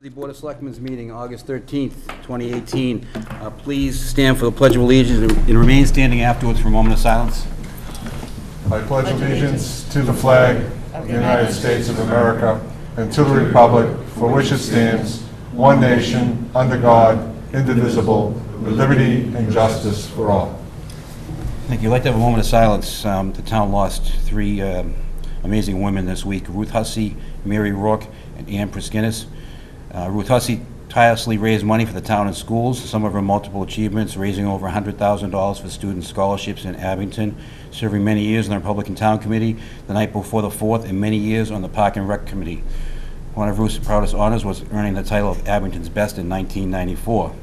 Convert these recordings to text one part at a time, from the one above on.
The Board of Selectmen's meeting, August 13th, 2018. Please stand for the Pledge of Allegiance and remain standing afterwards for a moment of silence. I pledge allegiance to the flag of the United States of America and to the republic for which it stands, one nation, under God, indivisible, with liberty and justice for all. Thank you. I'd like to have a moment of silence. The town lost three amazing women this week: Ruth Hussey, Mary Rourke, and Ann Priskinis. Ruth Hussey tirelessly raised money for the town and schools. Some of her multiple achievements: raising over $100,000 for student scholarships in Abington, serving many years on the Republican Town Committee, the night before the 4th, and many years on the Park and Rec Committee. One of Ruth's proudest honors was earning the title of Abington's Best in 1994.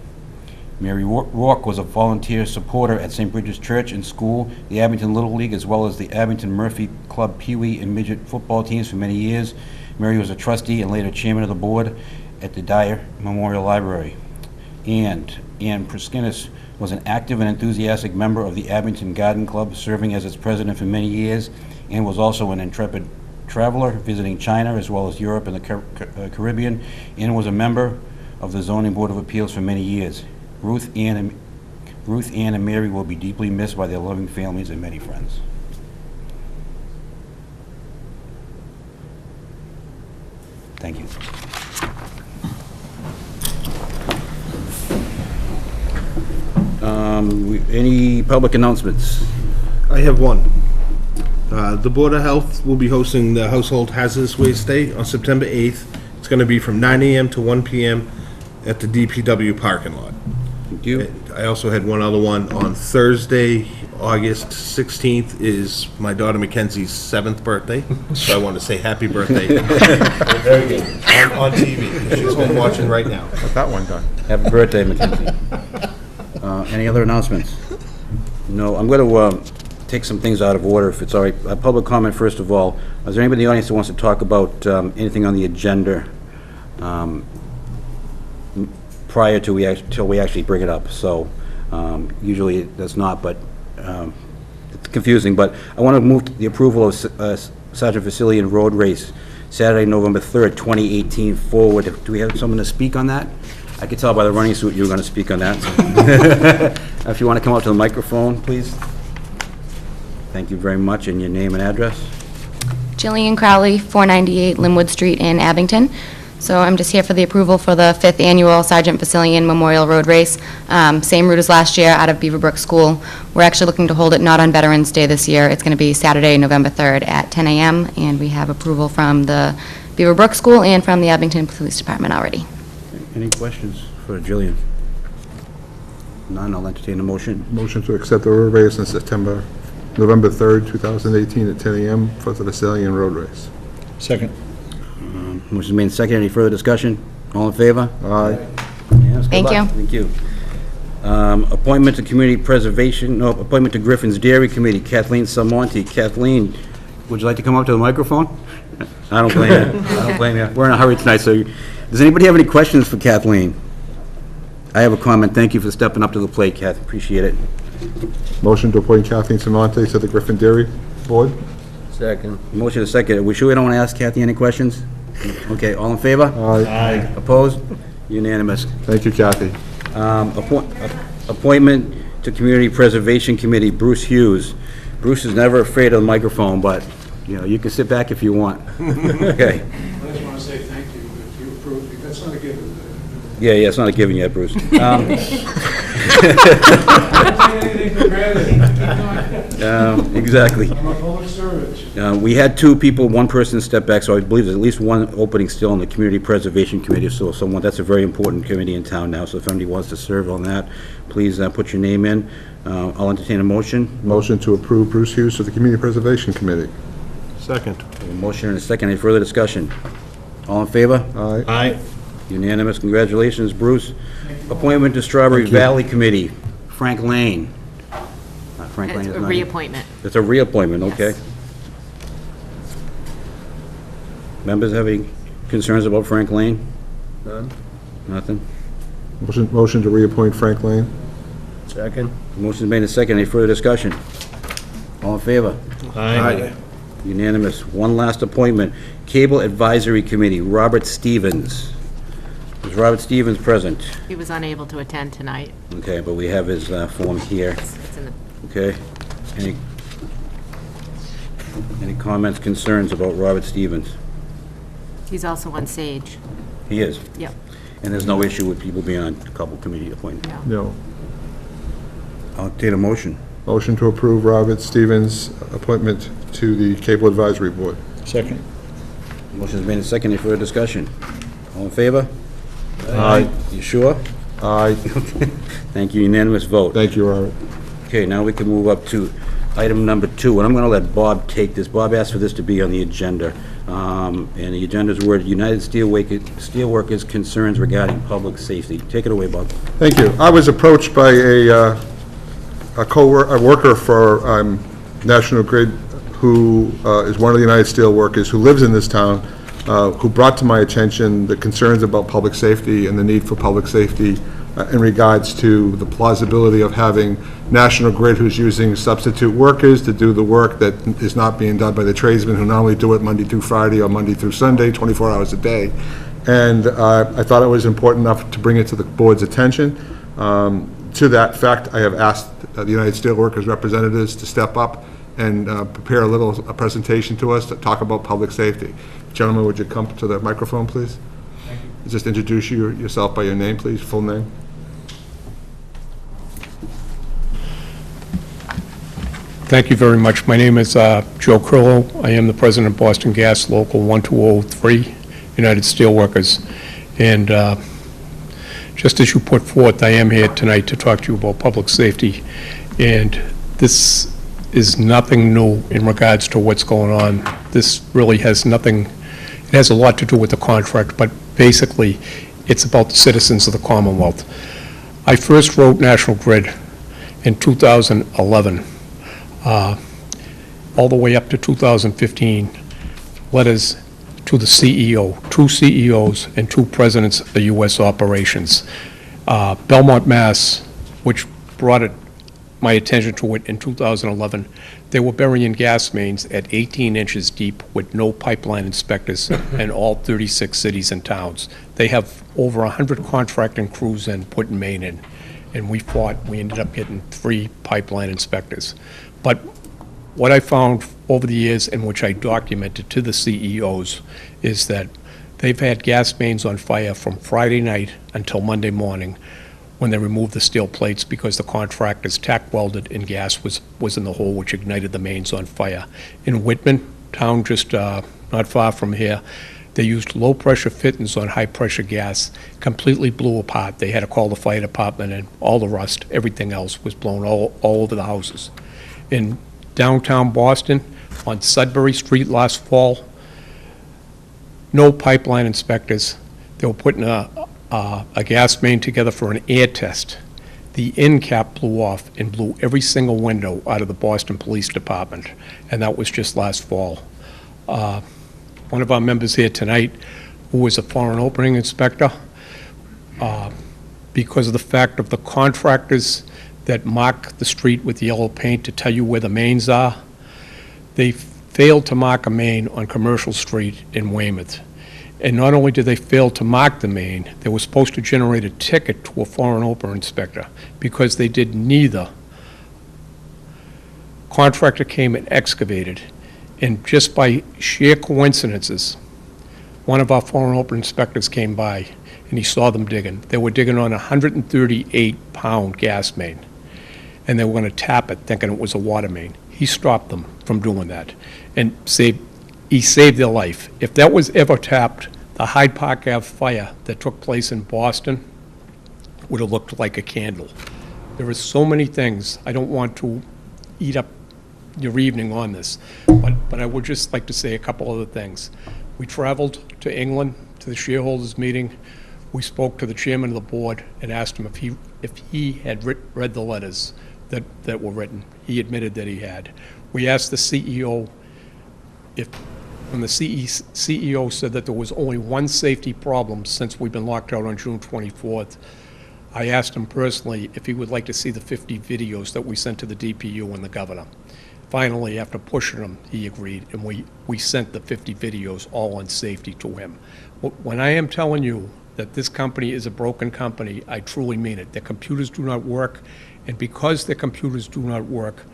Mary Rourke was a volunteer supporter at St. Bridget's Church and School, the Abington Little League, as well as the Abington Murphy Club Pee Wee and Midget football teams for many years. Mary was a trustee and later chairman of the board at the Dyer Memorial Library. And Ann Priskinis was an active and enthusiastic member of the Abington Garden Club, serving as its president for many years, and was also an intrepid traveler, visiting China as well as Europe and the Caribbean, and was a member of the Zoning Board of Appeals for many years. Ruth, Ann, and Mary will be deeply missed by their loving families and many friends. Thank you. Any public announcements? I have one. The Board of Health will be hosting the Household Hazardous Waste Day on September 8th. It's going to be from 9 a.m. to 1 p.m. at the DPW parking lot. Thank you. I also had one other one. On Thursday, August 16th, is my daughter Mackenzie's 7th birthday, so I want to say happy birthday. Very good. On TV. She's home watching right now. Got that one done. Happy birthday, Mackenzie. Any other announcements? No, I'm going to take some things out of order, if it's all right. Public comment, first of all. Is there anybody in the audience that wants to talk about anything on the agenda prior to till we actually bring it up? So usually that's not, but it's confusing. But I want to move to the approval of Sergeant Vasilian Road Race, Saturday, November 3rd, 2018 forward. Do we have someone to speak on that? I could tell by the running suit you were going to speak on that. If you want to come up to the microphone, please. Thank you very much, and your name and address. Jillian Crowley, 498 Linwood Street in Abington. So I'm just here for the approval for the 5th annual Sergeant Vasilian Memorial Road Race. Same route as last year, out of Beaverbrook School. We're actually looking to hold it not on Veterans Day this year. It's going to be Saturday, November 3rd at 10 a.m., and we have approval from the Beaverbrook School and from the Abington Police Department already. Any questions for Jillian? None, I'll entertain a motion. Motion to accept the road race on November 3rd, 2018 at 10 a.m. for the Vasilian Road Race. Second. Motion made second. Any further discussion? All in favor? Aye. Yes, good Thank luck. you. Thank you. Appointment to Community Preservation, no, appointment to Griffin's Dairy Committee, Kathleen Salmonte. Kathleen, would you like to come up to the microphone? I don't blame you. I don't blame you. We're in a hurry tonight, so does anybody have any questions for Kathleen? I have a comment. Thank you for stepping up to the plate, Kath. Appreciate it. Motion to appoint Kathleen Samonte to the Griffin Dairy Board. Second. Motion is second. Are we sure we don't want to ask Kathy any questions? Okay, all in favor? Aye. Opposed? Unanimous. Thank you, Kathy. Appointment to Community Preservation Committee, Bruce Hughes. Bruce is never afraid of the microphone, but, you know, you can sit back if you want. Okay. I just want to say thank you if you approve, because that's not a given. Yeah, it's not a given yet, Bruce. Don't take anything for granted. Exactly. I'm a public servant. We had two people, one person step back, so I believe there's at least one opening still on the Community Preservation Committee, so someone, that's a very important committee in town now, so if anybody wants to serve on that, please put your name in. I'll entertain a motion. Motion to approve Bruce Hughes to the Community Preservation Committee. Second. A motion and a second. Any further discussion? All in favor? Aye. Aye. Unanimous. Congratulations, Bruce. Appointment to Strawberry Valley Committee, Frank Lane. Frank Lane It's is a not here. reappointment. It's a reappointment, okay. Yes. Members have any concerns about Frank Lane? None. Nothing? Motion to reappoint Frank Lane. Second. Motion's made and second. Any further discussion? All in favor? Aye. Unanimous. One last appointment, Cable Advisory Committee, Robert Stevens. Is Robert Stevens present? He was unable to attend tonight. Okay, but we have his form here. It's in the, Okay. Any comments, concerns about Robert Stevens? he's also on SAGE. He is. Yep. And there's no issue with people being on a couple committee appointments? No. No. I'll take a motion. Motion to approve Robert Stevens' appointment to the Cable Advisory Board. Second. Motion's made and seconded. Any further discussion? All in favor? Aye. You sure? Aye. Thank you, unanimous vote. Thank you, Robert. Okay, now we can move up to item number 2, and I'm going to let Bob take this. Bob asked for this to be on the agenda, and the agenda's word, United Steelworkers concerns regarding public safety. Take it away, Bob. Thank you. I was approached by a worker for National Grid who is one of the United Steelworkers who lives in this town, who brought to my attention the concerns about public safety and the need for public safety in regards to the plausibility of having National Grid who's using substitute workers to do the work that is not being done by the tradesmen who normally do it Monday through Friday or Monday through Sunday, 24 hours a day. And I thought it was important enough to bring it to the board's attention. To that fact, I have asked the United Steelworkers representatives to step up and prepare a presentation to us to talk about public safety. Gentlemen, would you come to the microphone, please? Thank you. Just introduce yourself by your name, please, full name. Thank you very much. My name is Joe Crillo. I am the president of Boston Gas Local 1203, United Steelworkers. And just as you put forth, I am here tonight to talk to you about public safety. And this is nothing new in regards to what's going on. This really has nothing, it has a lot to do with the contract, but basically it's about the citizens of the Commonwealth. I first wrote National Grid in 2011. All the way up to 2015, letters to the CEO, 2 CEOs and 2 presidents of the U.S. operations. Belmont, Mass., which brought my attention to it in 2011, they were burying gas mains at 18 inches deep with no pipeline inspectors in all 36 cities and towns. They have over 100 contracting crews in putting main in, and we ended up getting 3 pipeline inspectors. But what I found over the years, in which I documented to the CEOs, is that they've had gas mains on fire from Friday night until Monday morning when they removed the steel plates because the contractors tack welded and gas was in the hole, which ignited the mains on fire. In Whitman, town just not far from here, they used low-pressure fittings on high-pressure gas, completely blew apart. They had to call the fire department, and all the rust, everything else, was blown all over the houses. In downtown Boston, on Sudbury Street last fall, no pipeline inspectors. They were putting a gas main together for an air test. The end cap blew off and blew every single window out of the Boston Police Department, and that was just last fall. One of our members here tonight, who was a foreign opening inspector, because of the fact of the contractors that mark the street with yellow paint to tell you where the mains are, they failed to mark a main on Commercial Street in Weymouth. And not only did they fail to mark the main, they were supposed to generate a ticket to a foreign opener inspector because they did neither. Contractor came and excavated, and just by sheer coincidences, one of our foreign opener inspectors came by and he saw them digging. They were digging on a 138-pound gas main, and they were going to tap it thinking it was a water main. He stopped them from doing that, and he saved their life. If that was ever tapped, the Hyde Park Ave fire that took place in Boston would have looked like a candle. There are so many things. I don't want to eat up your evening on this, but I would just like to say a couple other things. We traveled to England to the shareholders meeting. We spoke to the chairman of the board and asked him if he had read the letters that were written. He admitted that he had. We asked the CEO when the CEO said that there was only one safety problem since we've been locked out on June 24th. I asked him personally if he would like to see the 50 videos that we sent to the DPU and the governor. Finally, after pushing him, he agreed, and we sent the 50 videos all on safety to him. When I am telling you that this company is a broken company, I truly mean it. Their computers do not work, and because their computers do not work,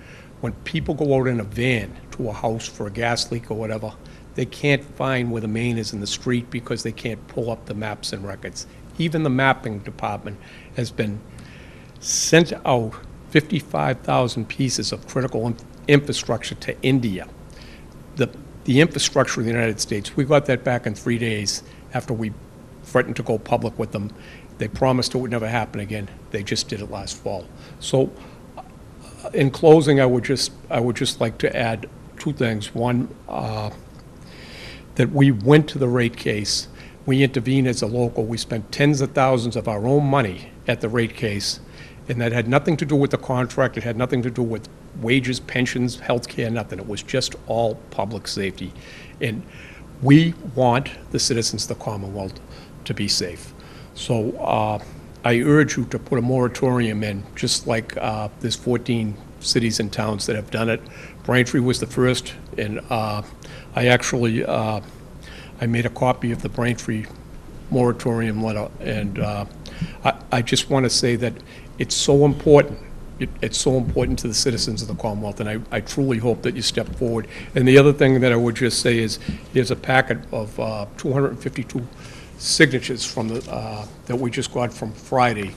when people go out in a van to a house for a gas leak or whatever, they can't find where the main is in the street because they can't pull up the maps and records. Even the mapping department has been sent out 55,000 pieces of critical infrastructure to India. The infrastructure of the United States, we got that back in 3 days after we threatened to go public with them. They promised it would never happen again. They just did it last fall. So in closing, I would just like to add two things. One, that we went to the rate case. We intervened as a local. We spent tens of thousands of our own money at the rate case, and that had nothing to do with the contract. It had nothing to do with wages, pensions, health care, nothing. It was just all public safety. And we want the citizens of the Commonwealth to be safe. So I urge you to put a moratorium in, just like there's 14 cities and towns that have done it. Braintree was the first, and I actually I made a copy of the Braintree moratorium letter, and I just want to say that it's so important. It's so important to the citizens of the Commonwealth, and I truly hope that you step forward. And the other thing that I would just say is, here's a packet of 252 signatures from that we just got from Friday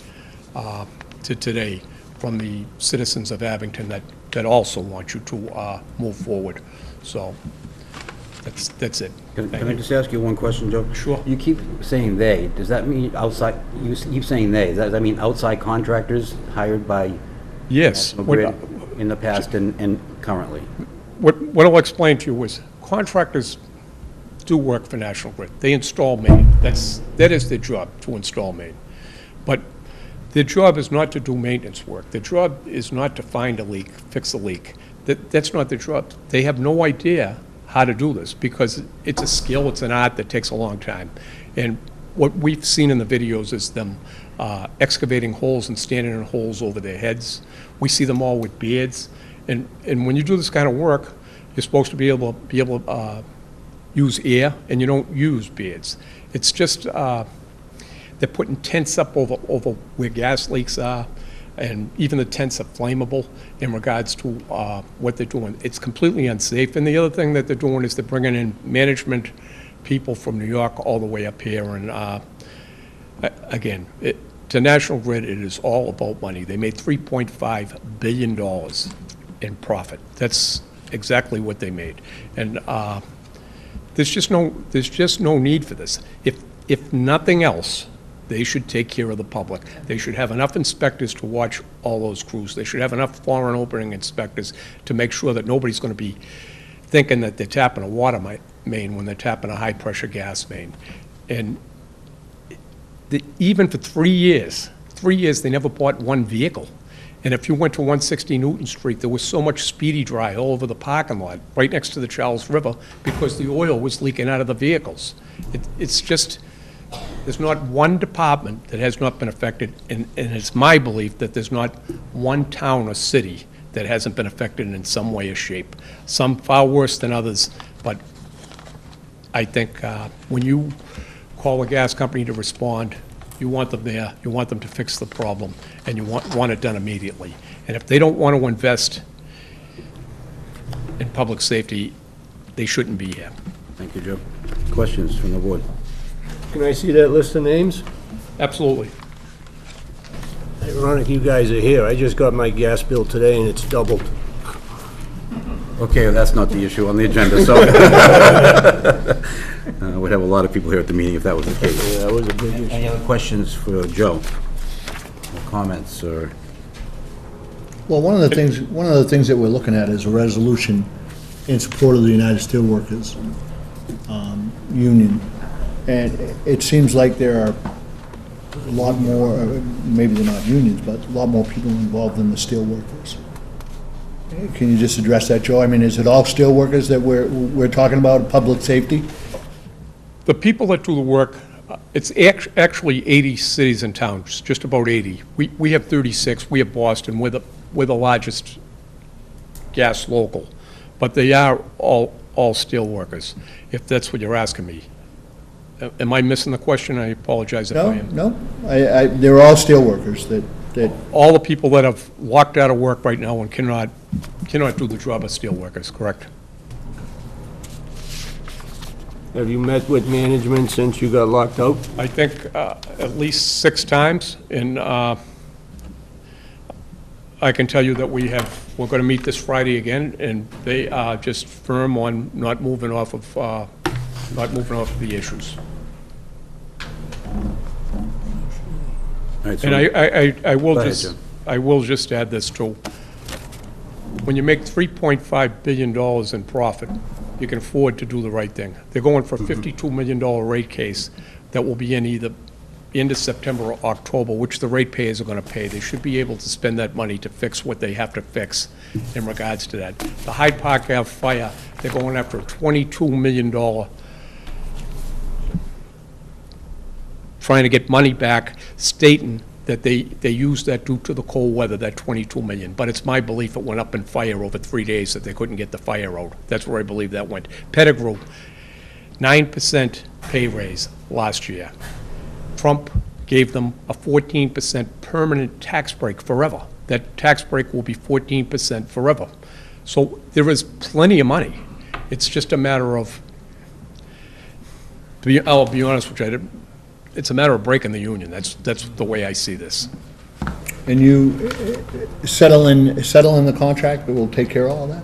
to today from the citizens of Abington that also want you to move forward. So that's it. Can I just ask you one question, Joe? Sure. You keep saying "they." Does that mean outside, you keep saying "they"? Does that mean outside contractors hired by Yes. National Grid in the past and currently? What I'll explain to you is contractors do work for National Grid. They install main. That is their job, to install main. But their job is not to do maintenance work. Their job is not to find a leak, fix a leak. That's not their job. They have no idea how to do this because it's a skill, it's an art that takes a long time. And what we've seen in the videos is them excavating holes and standing in holes over their heads. We see them all with beards. And when you do this kind of work, you're supposed to be able to use air, and you don't use beards. It's just they're putting tents up over where gas leaks are, and even the tents are flammable in regards to what they're doing. It's completely unsafe. And the other thing that they're doing is they're bringing in management people from New York all the way up here. And again, to National Grid, it is all about money. They made $3.5 billion in profit. That's exactly what they made. And there's just no need for this. If nothing else, they should take care of the public. They should have enough inspectors to watch all those crews. They should have enough foreign opening inspectors to make sure that nobody's going to be thinking that they're tapping a water main when they're tapping a high-pressure gas main. And even for 3 years, they never bought one vehicle. And if you went to 160 Newton Street, there was so much speedy dry all over the parking lot, right next to the Charles River, because the oil was leaking out of the vehicles. It's just, there's not one department that has not been affected, and it's my belief that there's not one town or city that hasn't been affected in some way or shape. Some far worse than others, but I think when you call a gas company to respond, you want them there, you want them to fix the problem, and you want it done immediately. And if they don't want to invest in public safety, they shouldn't be here. Thank you, Joe. Questions from the board? Can I see that list of names? Absolutely. Ironic you guys are here. I just got my gas bill today and it's doubled. Okay, that's not the issue on the agenda, so we'd have a lot of people here at the meeting if that was the case. Yeah, that was a big issue. Any other questions for Joe? Or comments, or? Well, one of the things that we're looking at is a resolution in support of the United Steelworkers Union. And it seems like there are a lot more, maybe they're not unions, but a lot more people involved than the steelworkers. Can you just address that, Joe? I mean, is it all steelworkers that we're talking about, public safety? The people that do the work, it's actually 80 cities and towns, just about 80. We have 36. We have Boston. We're the largest gas local. But they are all steel workers, if that's what you're asking me. Am I missing the question? I apologize if No, I am. no, they're all steelworkers that, All the people that have locked out of work right now and cannot do the job of steelworkers, correct? Have you met with management since you got locked out? I think at least 6 times, and I can tell you that we're going to meet this Friday again, and they are just firm on not moving off of the issues. All right, so- And I will Go ahead, just, Jim. I will just add this too. When you make $3.5 billion in profit, you can afford to do the right thing. They're going for a $52 million rate case that will be in either end of September or October, which the ratepayers are going to pay. They should be able to spend that money to fix what they have to fix in regards to that. The Hyde Park Ave fire, they're going after a $22 million, trying to get money back, stating that they used that due to the cold weather, that $22 million. But it's my belief it went up in fire over 3 days that they couldn't get the fire out. That's where I believe that went. Pettigrew, 9% pay raise last year. Trump gave them a 14% permanent tax break forever. That tax break will be 14% forever. So there is plenty of money. It's just a matter of, I'll be honest with you, it's a matter of breaking the union. That's the way I see this. and you settle in the contract, but we'll take care of all that?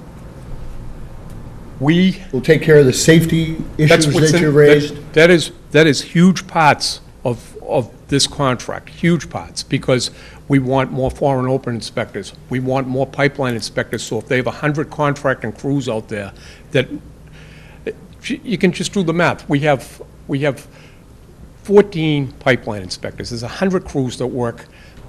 We'll take care of the safety That's issues what's that in- you raised? That is huge parts of this contract, huge parts, because we want more foreign open inspectors. We want more pipeline inspectors, so if they have 100 contracting crews out there, that, you can just do the math. We have 14 pipeline inspectors. There's 100 crews that work.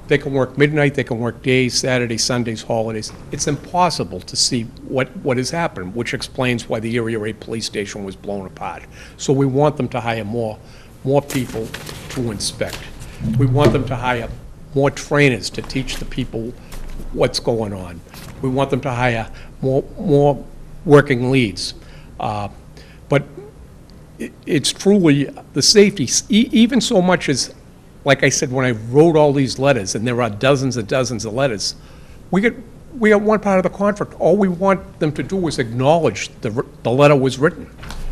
They can work midnight, they can work days, Saturdays, Sundays, holidays. It's impossible to see what has happened, which explains why the Area 8 police station was blown apart. So we want them to hire more people to inspect. We want them to hire more trainers to teach the people what's going on. We want them to hire more working leads. But it's truly the safety, even so much as, like I said, when I wrote all these letters, and there are dozens and dozens of letters, we got one part of the contract. All we want them to do is acknowledge the letter was written.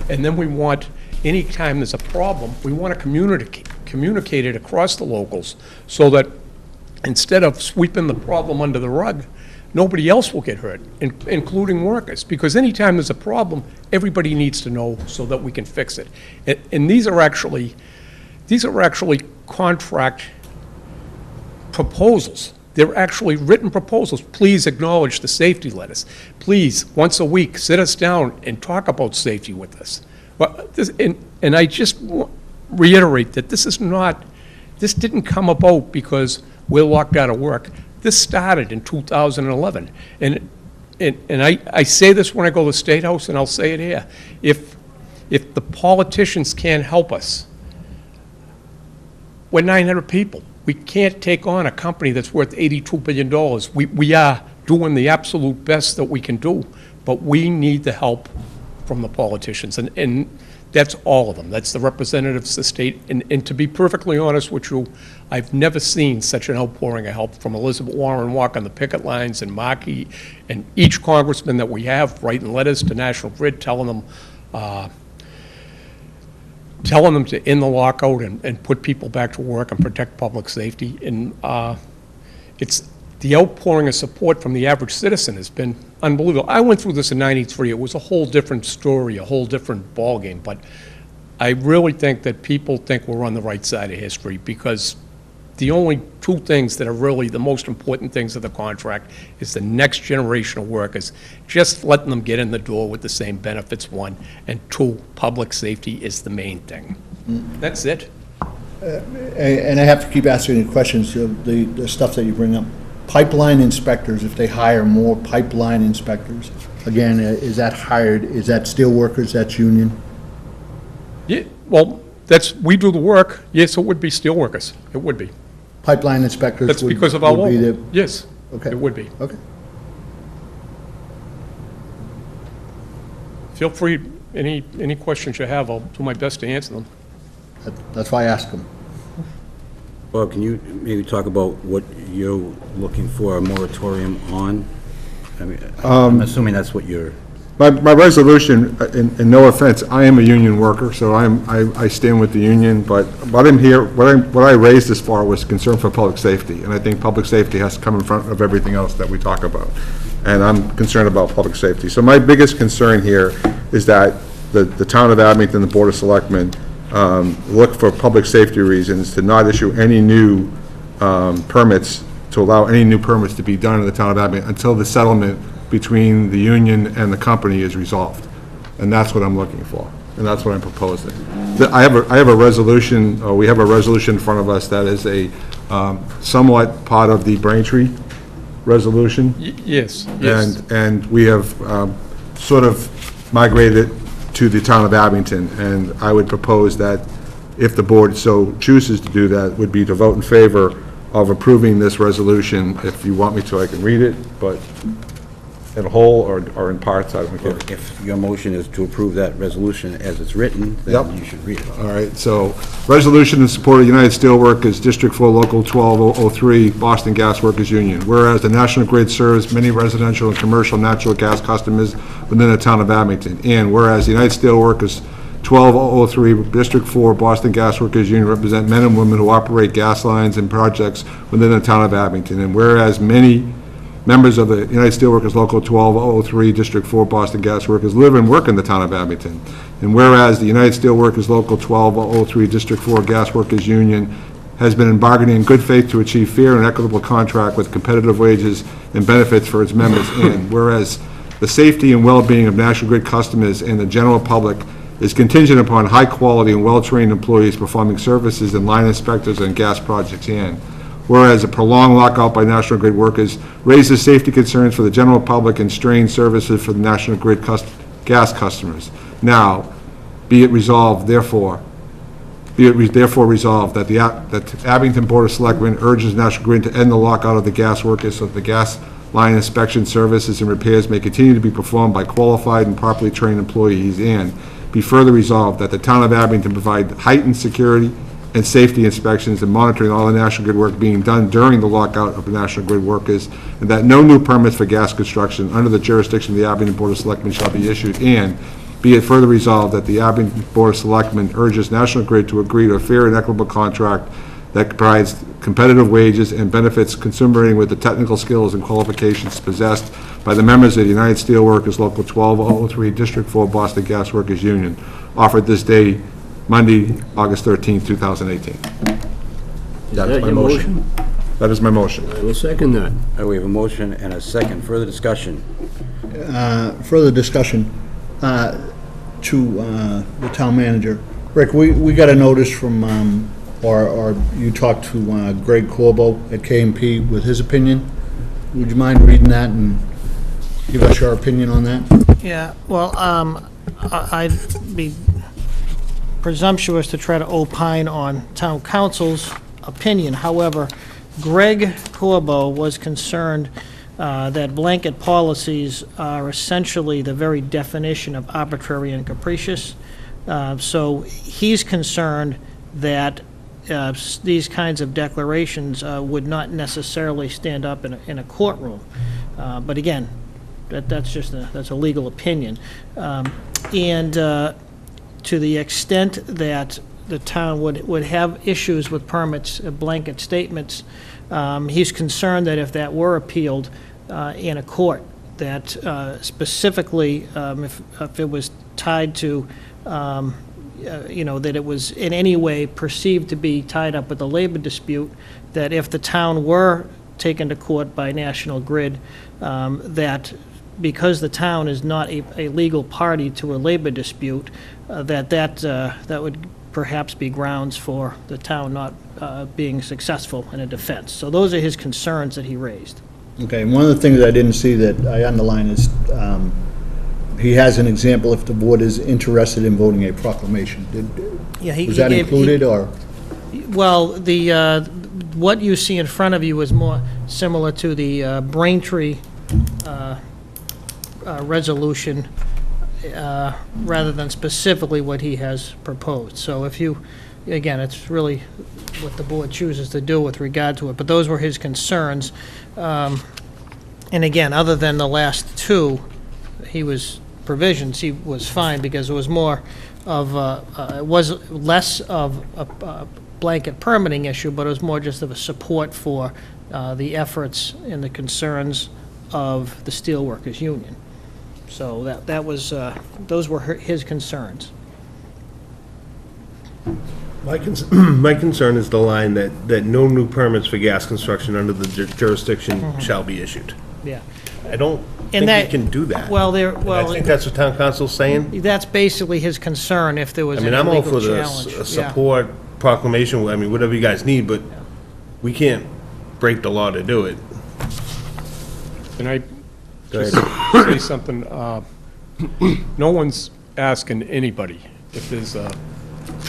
And then we want, anytime there's a problem, we want to communicate it across the locals, so that instead of sweeping the problem under the rug, nobody else will get hurt, including workers. Because anytime there's a problem, everybody needs to know so that we can fix it. And these are actually contract proposals. They're actually written proposals. Please acknowledge the safety letters. Please, once a week, sit us down and talk about safety with us. But and I just reiterate that this didn't come about because we're locked out of work. This started in 2011. And I say this when I go to the State House, and I'll say it here. If the politicians can't help us, we're 900 people. We can't take on a company that's worth $82 billion. We are doing the absolute best that we can do, but we need the help from the politicians, and that's all of them. That's the representatives of the state, and to be perfectly honest with you, I've never seen such an outpouring of help from Elizabeth Warren walking the picket lines, and Markey, and each congressman that we have writing letters to National Grid telling them to end the lockout and put people back to work and protect public safety. And it's the outpouring of support from the average citizen has been unbelievable. I went through this in '93. It was a whole different story, a whole different ballgame. But I really think that people think we're on the right side of history, because the only two things that are really the most important things of the contract is the next generation of workers, just letting them get in the door with the same benefits, one, and two, public safety is the main thing. That's it. And I have to keep asking you questions, the stuff that you bring up. Pipeline inspectors, if they hire more pipeline inspectors, again, is that hired, is that steel workers, that's union? Yeah, well, we do the work. Yes, it would be steelworkers. It would be. Pipeline inspectors That's would because of our would be local. the- Yes, Okay. it would be. Okay. Feel free, any questions you have, I'll do my best to answer them. That's why I asked him. Bob, can you maybe talk about what you're looking for a moratorium on? I mean, I'm assuming that's what you're... My resolution, and no offense, I am a union worker, so I stand with the union, but what I raised this far was concern for public safety, and I think public safety has to come in front of everything else that we talk about. And I'm concerned about public safety. So my biggest concern here is that the town of Abington, the Board of Selectmen, look for public safety reasons to not issue any new permits, to allow any new permits to be done in the town of Abington until the settlement between the union and the company is resolved. And that's what I'm looking for, and that's what I'm proposing. I have a resolution, we have a resolution in front of us that is a somewhat part of the Braintree resolution. Yes. And we have sort of migrated to the town of Abington, and I would propose that if the board so chooses to do that, would be to vote in favor of approving this resolution. If you want me to, I can read it, but in whole or in parts, I don't care. If your motion is to approve that resolution as it's written, Yep. then you should read it. All right, so, resolution in support of United Steelworkers, District 4, Local 1203, Boston Gas Workers Union. Whereas the National Grid serves many residential and commercial natural gas customers within the town of Abington. And whereas the United Steelworkers, 1203, District 4, Boston Gas Workers Union represent men and women who operate gas lines and projects within the town of Abington. And whereas many members of the United Steelworkers Local 1203, District 4, Boston Gas Workers live and work in the town of Abington. And whereas the United Steelworkers Local 1203, District 4 Gas Workers Union has been bargaining in good faith to achieve fair and equitable contract with competitive wages and benefits for its members. And whereas the safety and well-being of National Grid customers and the general public is contingent upon high-quality and well-trained employees performing services and line inspectors and gas projects. And whereas a prolonged lockout by National Grid workers raises safety concerns for the general public and strains services for the National Grid gas customers. Now, be it resolved, therefore resolved that the Abington Board of Selectmen urges National Grid to end the lockout of the gas workers so that the gas line inspection services and repairs may continue to be performed by qualified and properly trained employees. And be further resolved that the town of Abington provide heightened security and safety inspections and monitoring all the National Grid work being done during the lockout of the National Grid workers, and that no new permits for gas construction under the jurisdiction of the Abington Board of Selectmen shall be issued. And be it further resolved that the Abington Board of Selectmen urges National Grid to agree to a fair and equitable contract that provides competitive wages and benefits consummating with the technical skills and qualifications possessed by the members of the United Steelworkers Local 1203, District 4, Boston Gas Workers Union, offered this day, Monday, August 13, 2018. That's my motion. That is my motion. I will second that. We have a motion and a second. Further discussion? Further discussion to the town manager. Rick, we got a notice from, or you talked to Greg Corbo at KMP with his opinion. Would you mind reading that and give us your opinion on that? Yeah, well, I'd be presumptuous to try to opine on town council's opinion. However, Greg Corbo was concerned that blanket policies are essentially the very definition of arbitrary and capricious. So he's concerned that these kinds of declarations would not necessarily stand up in a courtroom. But again, that's just that's a legal opinion. To the extent that the town would have issues with permits, blanket statements, he's concerned that if that were appealed in a court, that specifically if it was tied to, that it was in any way perceived to be tied up with a labor dispute, that if the town were taken to court by National Grid, that because the town is not a legal party to a labor dispute, that would perhaps be grounds for the town not being successful in a defense. So those are his concerns that he raised. Okay, and one of the things I didn't see that I underline is he has an example if the board is interested in voting a proclamation. Was that included, or? Well, what you see in front of you is more similar to the Braintree resolution rather than specifically what he has proposed. So if you again, it's really what the board chooses to do with regard to it, but those were his concerns. And again, other than the last two, he was fine, because it was more of, it was less of a blanket permitting issue, but it was more just of a support for the efforts and the concerns of the Steelworkers Union. So that was, those were his concerns. My concern is the line that no new permits for gas construction under the jurisdiction shall be issued. Yeah. I don't think we can do that. Well, I think that's what town council's saying. that's basically his concern, if there was I mean, any I'm all legal for the challenge. Yeah. support proclamation, I mean, whatever you guys need, but we can't break the law to do it. Can I just say something? No one's asking anybody if there's a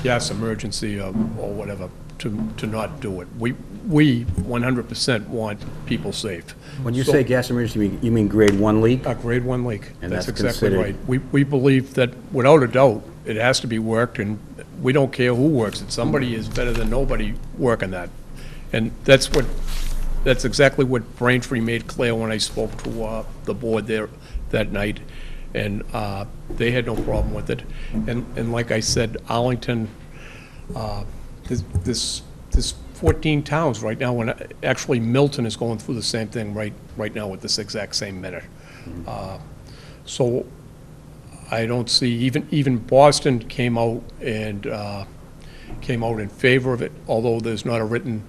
gas emergency or whatever to not do it. We 100% want people safe. When you say gas emergency, you mean grade 1 leak? A grade 1 leak. And That's that's exactly considered- right. We believe that, without a doubt, it has to be worked, and we don't care who works it. Somebody is better than nobody working that. And that's exactly what Braintree made clear when I spoke to the board there that night, and they had no problem with it. And like I said, Arlington, there's 14 towns right now, when actually Milton is going through the same thing right now at this exact same minute. So I don't see, even Boston came out in favor of it, although there's not a written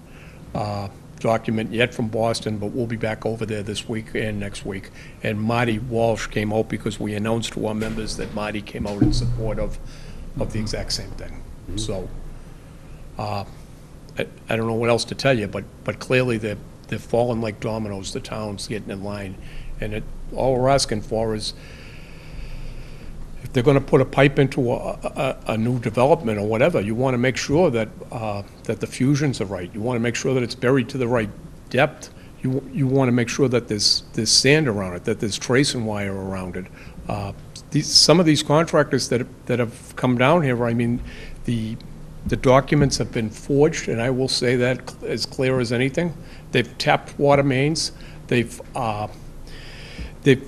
document yet from Boston, but we'll be back over there this week and next week. And Marty Walsh came out because we announced to our members that Marty came out in support of the exact same thing. So, I don't know what else to tell you, but clearly they're falling like dominoes, the town's getting in line. And all we're asking for is, if they're gonna put a pipe into a new development or whatever, you wanna make sure that the fusions are right. You wanna make sure that it's buried to the right depth. You wanna make sure that there's sand around it, that there's tracing wire around it. Some of these contractors that have come down here, I mean, the documents have been forged, and I will say that as clear as anything. They've tapped water mains. They've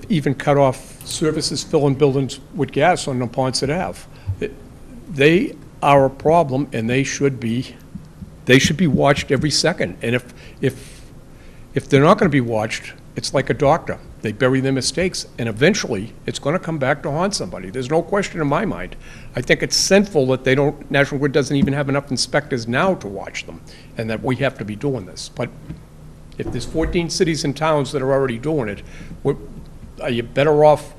even cut off services filling buildings with gas on Neponset Ave. They are a problem, and they should be watched every second. And if they're not going to be watched, it's like a doctor. They bury their mistakes, and eventually, it's going to come back to haunt somebody. There's no question in my mind. I think it's sinful that National Grid doesn't even have enough inspectors now to watch them, and that we have to be doing this. But if there's 14 cities and towns that are already doing it, are you better off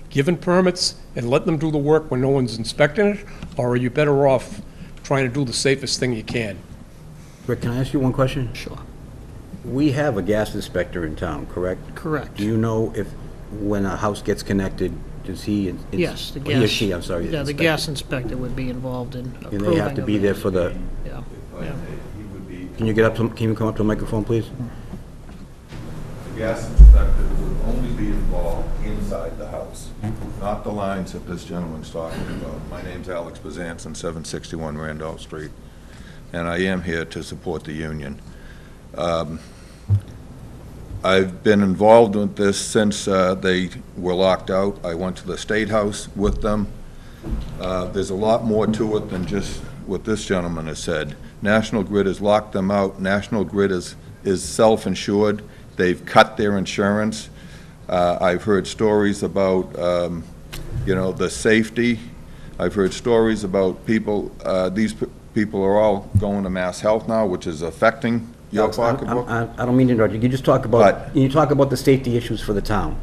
giving permits and letting them do the work when no one's inspecting it? Or are you better off trying to do the safest thing you can? Rick, can I ask you one question? Sure. We have a gas inspector in town, correct? Correct. Do you know if, when a house gets connected, does he? Yes, the gas. He or she, I'm sorry. Yeah, the gas inspector would be involved in approving. And they have to be there for the, Yeah, yeah. can you come up to the microphone, please? The gas inspector would only be involved inside the house, not the lines that this gentleman's talking about. My name's Alex Bazanson, 761 Randolph Street, and I am here to support the union. I've been involved with this since they were locked out. I went to the State House with them. There's a lot more to it than just what this gentleman has said. National Grid has locked them out. National Grid is self-insured. They've cut their insurance. I've heard stories about, the safety. I've heard stories about people, these people are all going to Mass Health now, which is affecting your pocketbook. I don't mean to interrupt you. You just talk about, you talk about the safety issues for the town.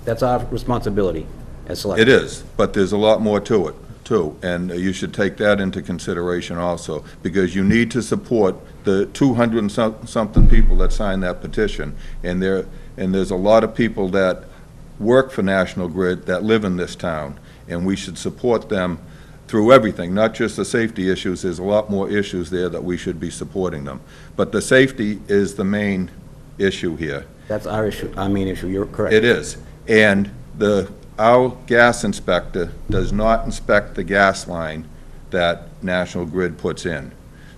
That's our responsibility as selectmen. It is, but there's a lot more to it, too, and you should take that into consideration also, because you need to support the 200 and something people that signed that petition, and there's a lot of people that work for National Grid that live in this town, and we should support them through everything, not just the safety issues. There's a lot more issues there that we should be supporting them. But the safety is the main issue here. That's our issue, our main issue. You're correct. It is. And our gas inspector does not inspect the gas line that National Grid puts in.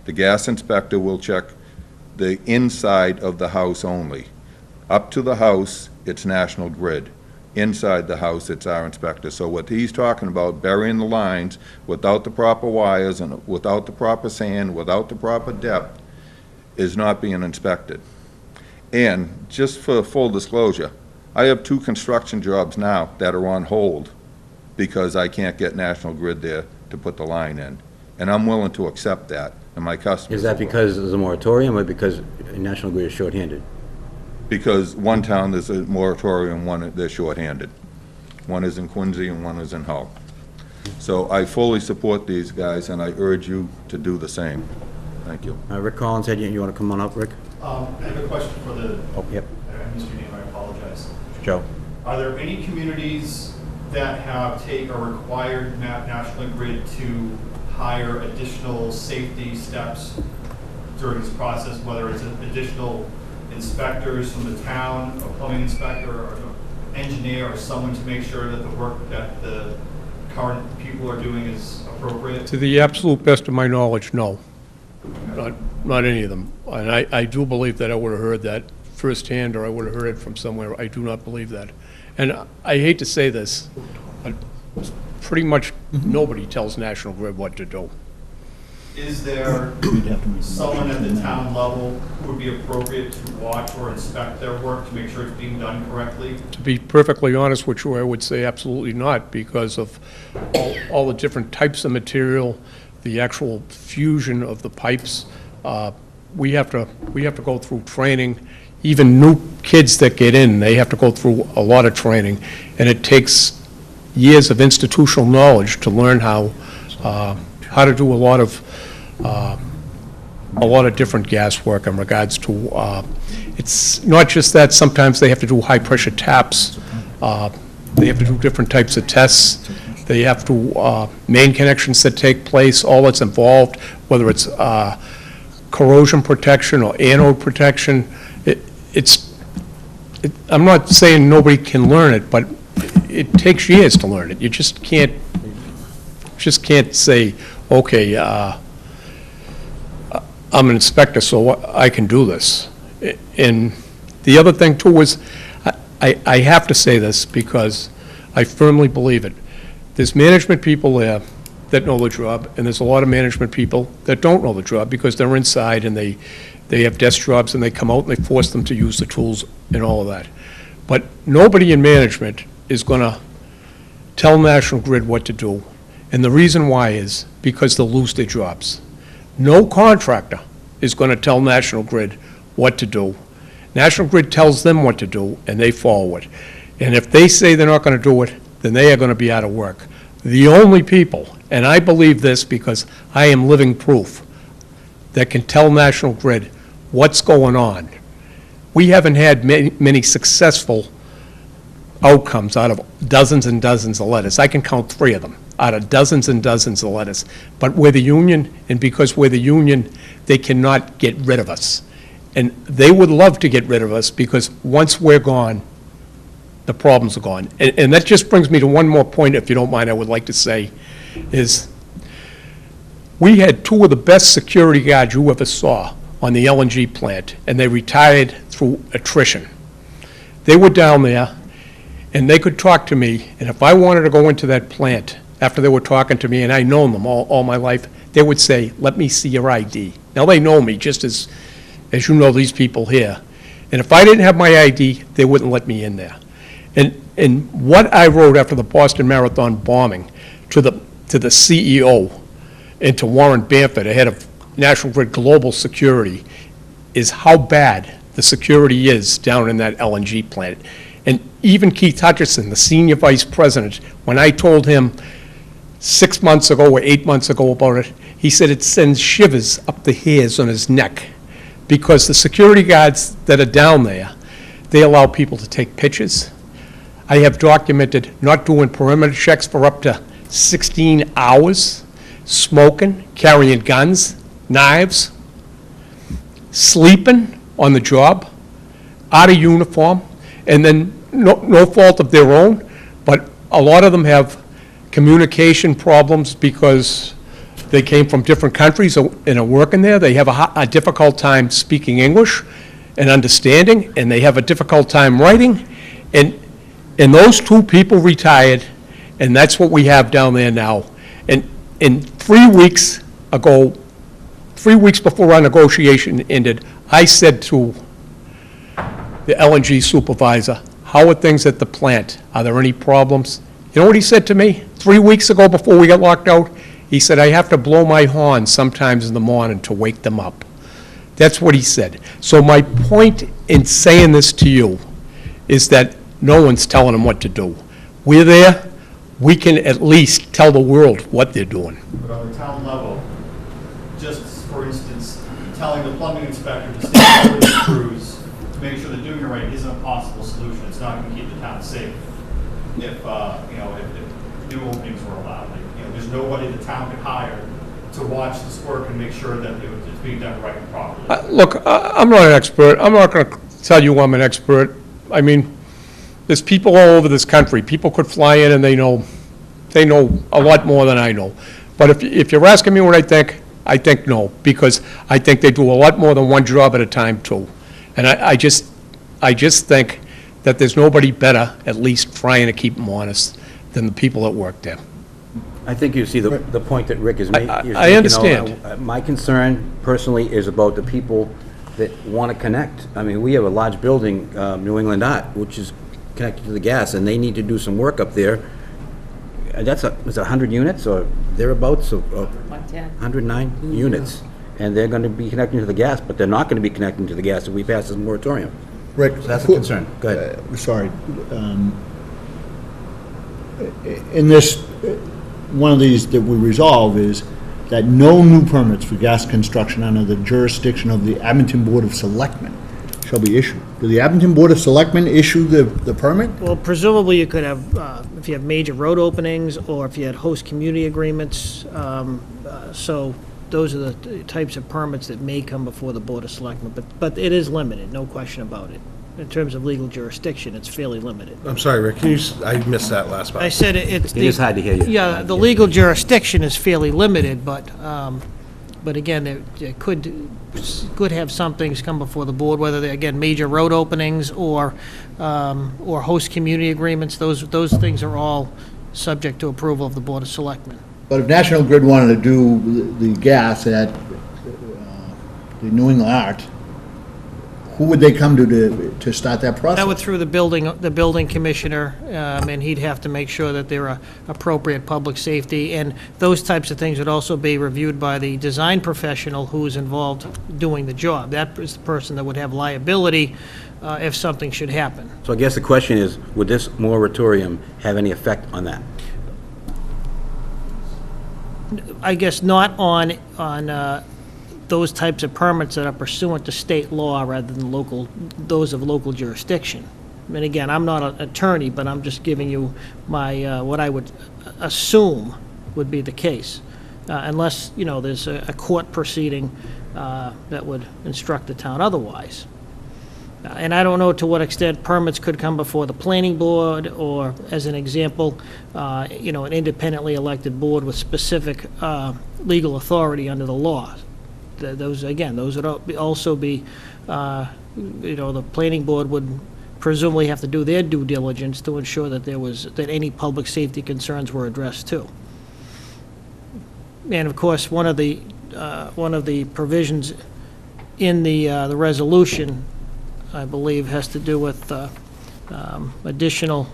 The gas inspector will check the inside of the house only. Up to the house, it's National Grid. Inside the house, it's our inspector. So what he's talking about, burying the lines without the proper wires and without the proper sand, without the proper depth, is not being inspected. And just for full disclosure, I have 2 construction jobs now that are on hold because I can't get National Grid there to put the line in. And I'm willing to accept that, and my customers. Is that because there's a moratorium or because National Grid is shorthanded? Because one town, there's a moratorium, one, they're shorthanded. One is in Quincy and one is in Hull. So I fully support these guys, and I urge you to do the same. Thank you. Rick Collins, you want to come on up, Rick? I have a question for the, Oh, yep, I missed your name, I apologize. Joe. Are there any communities that have or required National Grid to hire additional safety steps during this process, whether it's additional inspectors from the town, a plumbing inspector, or an engineer, or someone to make sure that the work that the current people are doing is appropriate? To the absolute best of my knowledge, no. Not any of them. And I do believe that I would have heard that firsthand, or I would have heard it from somewhere. I do not believe that. And I hate to say this, but pretty much nobody tells National Grid what to do. Is there someone at the town level who would be appropriate to watch or inspect their work to make sure it's being done correctly? To be perfectly honest with you, I would say absolutely not, because of all the different types of material, the actual fusion of the pipes. We have to go through training. Even new kids that get in, they have to go through a lot of training, and it takes years of institutional knowledge to learn how to do a lot of different gas work in regards to, it's not just that, sometimes they have to do high-pressure taps, they have to do different types of tests, they have to, main connections that take place, all that's involved, whether it's corrosion protection or anode protection. I'm not saying nobody can learn it, but it takes years to learn it. You just can't say, okay, I'm an inspector, so I can do this. And the other thing too is, I have to say this because I firmly believe it. There's management people there that know the job, and there's a lot of management people that don't know the job because they're inside and they have desk jobs and they come out and they force them to use the tools and all of that. But nobody in management is going to tell National Grid what to do. And the reason why is because they'll lose their jobs. No contractor is going to tell National Grid what to do. National Grid tells them what to do, and they follow it. And if they say they're not going to do it, then they are going to be out of work. The only people, and I believe this because I am living proof, that can tell National Grid what's going on. We haven't had many successful outcomes out of dozens and dozens of letters. I can count 3 of them out of dozens and dozens of letters. But we're the union, and because we're the union, they cannot get rid of us. And they would love to get rid of us because once we're gone, the problems are gone. And that just brings me to one more point, if you don't mind, I would like to say, is we had 2 of the best security guards you ever saw on the LNG plant, and they retired through attrition. They were down there, and they could talk to me, and if I wanted to go into that plant after they were talking to me, and I'd known them all my life, they would say, "Let me see your ID." Now, they know me just as you know these people here. And if I didn't have my ID, they wouldn't let me in there. And what I wrote after the Boston Marathon bombing to the CEO and to Warren Bamford, head of National Grid Global Security, is how bad the security is down in that LNG plant. And even Keith Hutchison, the senior vice president, when I told him 6 months ago or 8 months ago about it, he said it sends shivers up the hairs on his neck because the security guards that are down there, they allow people to take pictures. I have documented not doing perimeter checks for up to 16 hours, smoking, carrying guns, knives, sleeping on the job, out of uniform, and then no fault of their own, but a lot of them have communication problems because They came from different countries and are working there. They have a difficult time speaking English and understanding, and they have a difficult time writing. And those two people retired, and that's what we have down there now. And 3 weeks ago, 3 weeks before our negotiation ended, I said to the LNG supervisor, how are things at the plant? Are there any problems? You know what he said to me 3 weeks ago before we got locked out? He said, I have to blow my horn sometimes in the morning to wake them up. That's what he said. So my point in saying this to you is that no one's telling them what to do. We're there. We can at least tell the world what they're doing. But on the town level, just for instance, telling the plumbing inspector to stay over the crews to make sure they're doing it right isn't a possible solution. It's not going to keep the town safe if, if new openings were allowed. There's nobody the town could hire to watch this work and make sure that it's being done right and properly. Look, I'm not an expert. I'm not going to tell you I'm an expert. I mean, there's people all over this country. People could fly in and they know a lot more than I know. But if you're asking me what I think no, because I think they do a lot more than one job at a time too. And I just think that there's nobody better, at least trying to keep them honest, than the people that work there. I think you see the point that Rick is making. I understand. My concern personally is about the people that want to connect. I mean, we have a large building, New England Art, which is connected to the gas, and they need to do some work up there. That's was it 100 units or thereabouts? 109 units. And they're going to be connecting to the gas, but they're not going to be connecting to the gas if we pass this moratorium. Rick, So that's a concern. Go ahead. Sorry. In this, one of these that we resolve is that no new permits for gas construction under the jurisdiction of the Abington Board of Selectmen shall be issued. Do the Abington Board of Selectmen issue the permit? Well, presumably you could have, if you have major road openings, or if you had host community agreements, so those are the types of permits that may come before the Board of Selectmen, but it is limited, no question about it. In terms of legal jurisdiction, it's fairly limited. I'm sorry, Rick, I missed that last part. I said it's... It is hard to hear you. Yeah, the legal jurisdiction is fairly limited, but again, it could have some things come before the board, whether they're, again, major road openings or host community agreements. Those things are all subject to approval of the Board of Selectmen. But if National Grid wanted to do the gas at the New England Art, who would they come to start that process? That would through the building commissioner, and he'd have to make sure that there are appropriate public safety, and those types of things would also be reviewed by the design professional who is involved doing the job. That is the person that would have liability if something should happen. So I guess the question is, would this moratorium have any effect on that? I guess not on those types of permits that are pursuant to state law rather than those of local jurisdiction. And again, I'm not an attorney, but I'm just giving you my, what I would assume would be the case, unless, there's a court proceeding that would instruct the town otherwise. And I don't know to what extent permits could come before the planning board, or, as an example, an independently elected board with specific legal authority under the law. Those would also be, the planning board would presumably have to do their due diligence to ensure that any public safety concerns were addressed too. And of course, one of the provisions in the resolution, I believe, has to do with additional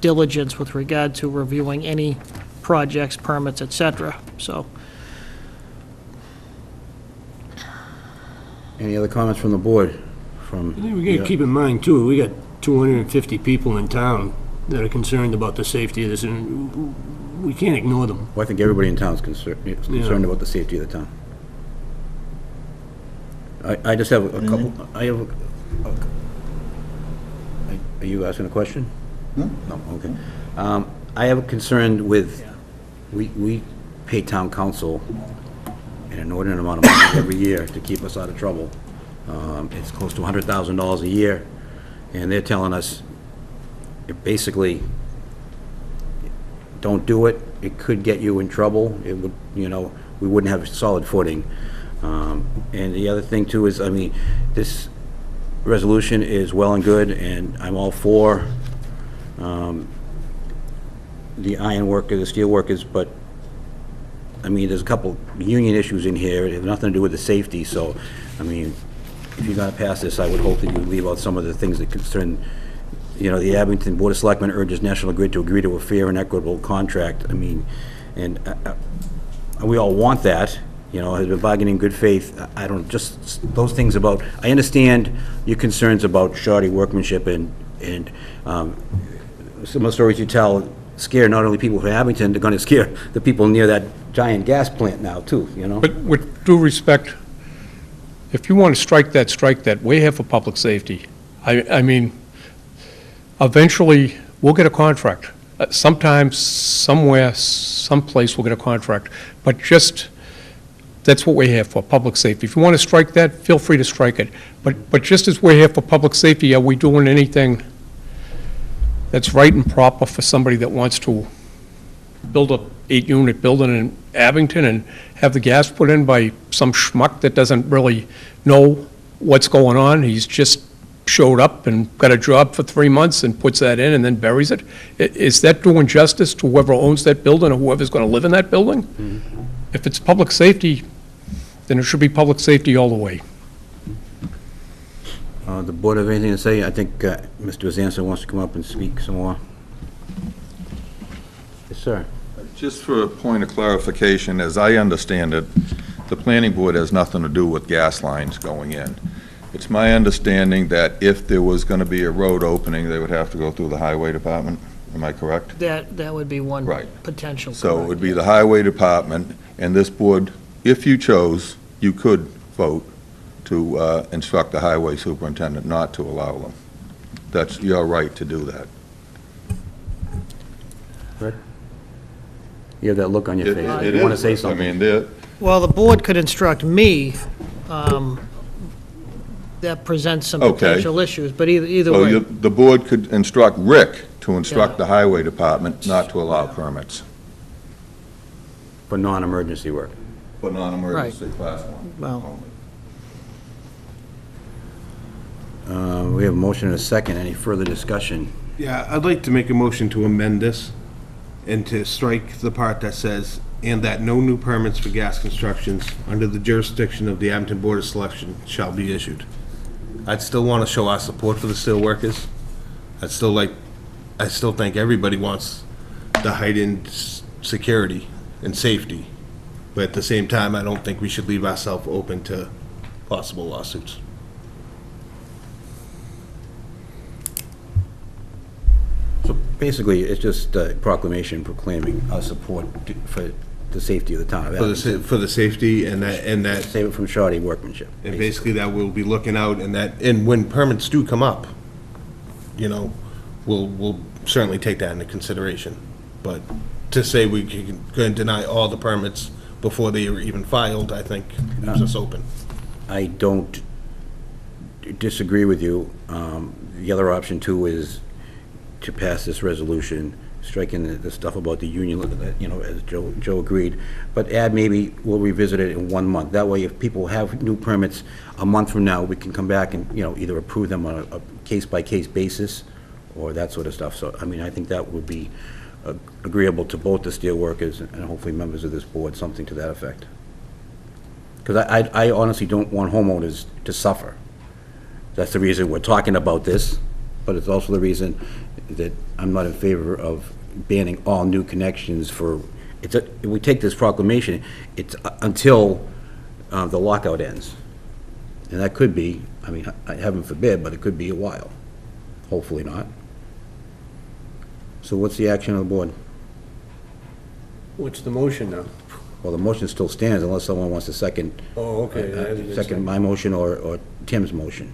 diligence with regard to reviewing any projects, permits, et cetera. So. Any other comments from the board? We got to keep in mind, too, we got 250 people in town that are concerned about the safety of this, and we can't ignore them. Well, I think everybody in town is concerned about the safety of the town. I just have a couple, are you asking a question? No. No, okay. I have a concern with, we pay town council an inordinate amount of money every year to keep us out of trouble. It's close to $100,000 a year, and they're telling us, basically, don't do it. It could get you in trouble. It would, we wouldn't have solid footing. And the other thing too is, I mean, this resolution is well and good, and I'm all for the iron workers, the steel workers, but, I mean, there's a couple union issues in here. It has nothing to do with the safety, so, I mean, if you're gonna pass this, I would hope that you leave out some of the things that concern, you know, the Abington Board of Selectmen urges National Grid to agree to a fair and equitable contract. I mean, and we all want that, you know, has been bargaining in good faith. I don't, just those things about, I understand your concerns about shoddy workmanship and some of the stories you tell scare not only people from Abington, they're gonna scare the people near that giant gas plant now too, you know? But with due respect, if you want to strike that. We're here for public safety. I mean, eventually, we'll get a contract. Sometimes, somewhere, someplace, we'll get a contract. But just, that's what we're here for, public safety. If you want to strike that, feel free to strike it. But just as we're here for public safety, are we doing anything that's right and proper for somebody that wants to build a 8-unit building in Abington and have the gas put in by some schmuck that doesn't really know what's going on? He's just showed up and got a job for 3 months and puts that in and then buries it. Is that doing justice to whoever owns that building or whoever's going to live in that building? Mm-hmm. If it's public safety, then it should be public safety all the way. The board have anything to say? I think Mr. Azanza wants to come up and speak some more. Yes, sir. Just for a point of clarification, as I understand it, the planning board has nothing to do with gas lines going in. It's my understanding that if there was going to be a road opening, they would have to go through the highway department. Am I correct? That would be one Right. potential. So it would be the highway department, and this board, if you chose, you could vote to instruct the highway superintendent not to allow them. That's your right to do that. You have that look on your face. It You want to is. say something? I mean, Well, the board could instruct me, that presents some Okay. potential issues, but either so way. the board could instruct Rick to instruct the highway department not to allow permits For non-emergency work. for non-emergency class 1. Well, We have a motion and a second. Any further discussion? Yeah, I'd like to make a motion to amend this and to strike the part that says, and that no new permits for gas constructions under the jurisdiction of the Abington Board of Selection shall be issued. I'd still want to show our support for the steel workers. I still think everybody wants the heightened security and safety. But at the same time, I don't think we should leave ourselves open to possible lawsuits. So basically, it's just a proclamation proclaiming our support for the safety of the town of Abington. For the safety and that. Save it from shoddy workmanship. And basically that we'll be looking out and when permits do come up, you know, we'll certainly take that into consideration. But to say we can deny all the permits before they are even filed, I think leaves us open. I don't disagree with you. The other option too is to pass this resolution, striking the stuff about the union, you know, as Joe agreed, but add maybe we'll revisit it in 1 month. That way, if people have new permits a month from now, we can come back and, you know, either approve them on a case-by-case basis or that sort of stuff. So, I mean, I think that would be agreeable to both the steelworkers and hopefully members of this board, something to that effect. Because I honestly don't want homeowners to suffer. That's the reason we're talking about this, but it's also the reason that I'm not in favor of banning all new connections for, if we take this proclamation, it's until the lockout ends. And that could be, I mean, heaven forbid, but it could be a while. Hopefully not. So what's the action of the board? What's the motion now? Well, the motion still stands unless someone wants to second. Oh, okay. Second my motion or Tim's motion.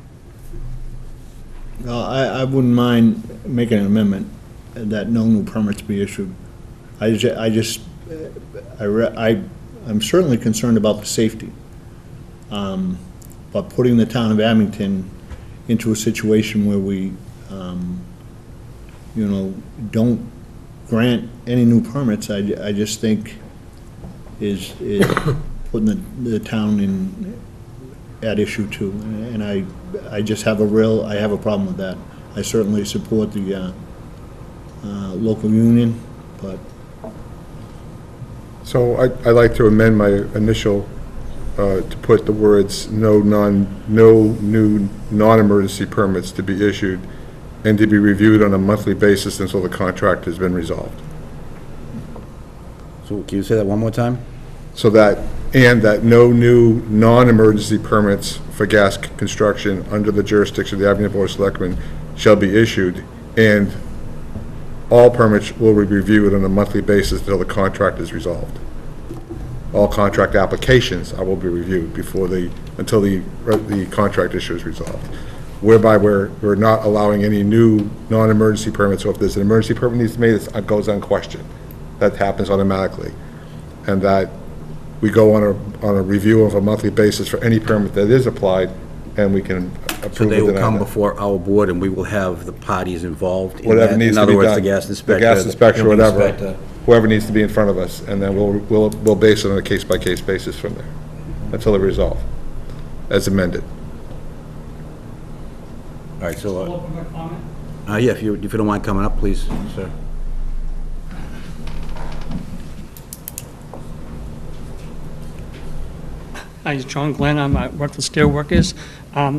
No, I wouldn't mind making an amendment that no new permits be issued. I'm certainly concerned about the safety. But putting the town of Abington into a situation where we, don't grant any new permits, I just think is putting the town at issue too. And I just have I have a problem with that. I certainly support the local union, but So I'd like to amend my initial, to put the words, no new non-emergency permits to be issued and to be reviewed on a monthly basis until the contract has been resolved. So can you say that one more time? So that no new non-emergency permits for gas construction under the jurisdiction of the Abington Board of Selectmen shall be issued, and all permits will be reviewed on a monthly basis until the contract is resolved. All contract applications will be reviewed until the contract issue is resolved. Whereby we're not allowing any new non-emergency permits, so if there's an emergency permit needs to be made, it goes unquestioned. That happens automatically. And that we go on a review of a monthly basis for any permit that is applied, and we can approve. So they it will and come that. before our board, and we will have the parties involved in Whatever that? needs to In be other words, done. the gas inspector. The gas inspector, building whatever, inspector. whoever needs to be in front of us, and then we'll base it on a case-by-case basis from there, until they resolve, as amended. All right, so, yeah, if you don't mind coming up, please, sir. Hi, it's John Glenn. I work for Steelworkers.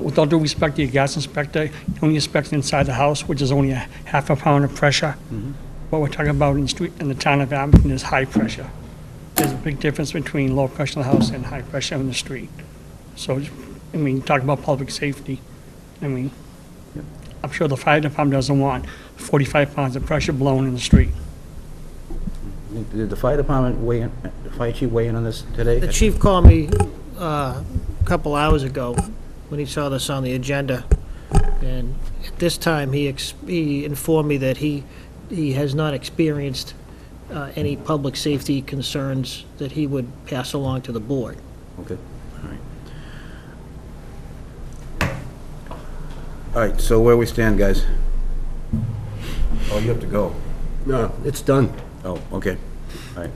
With all due respect to your gas inspector, he only inspects inside the house, which is only a half a pound of pressure. What we're talking about in the town of Abington is high pressure. There's a big difference between low pressure in the house and high pressure in the street. So, I mean, talk about public safety. I mean, I'm sure the fire department doesn't want 45 pounds of pressure blown in the street. Did the fire department weigh in, the fire chief weigh in on this today? The chief called me a couple hours ago when he saw this on the agenda, and at this time, he informed me that he has not experienced any public safety concerns that he would pass along to the board. Okay, all right. All right, so where we stand, guys? Oh, you have to go. No, it's done. Oh, okay, all right.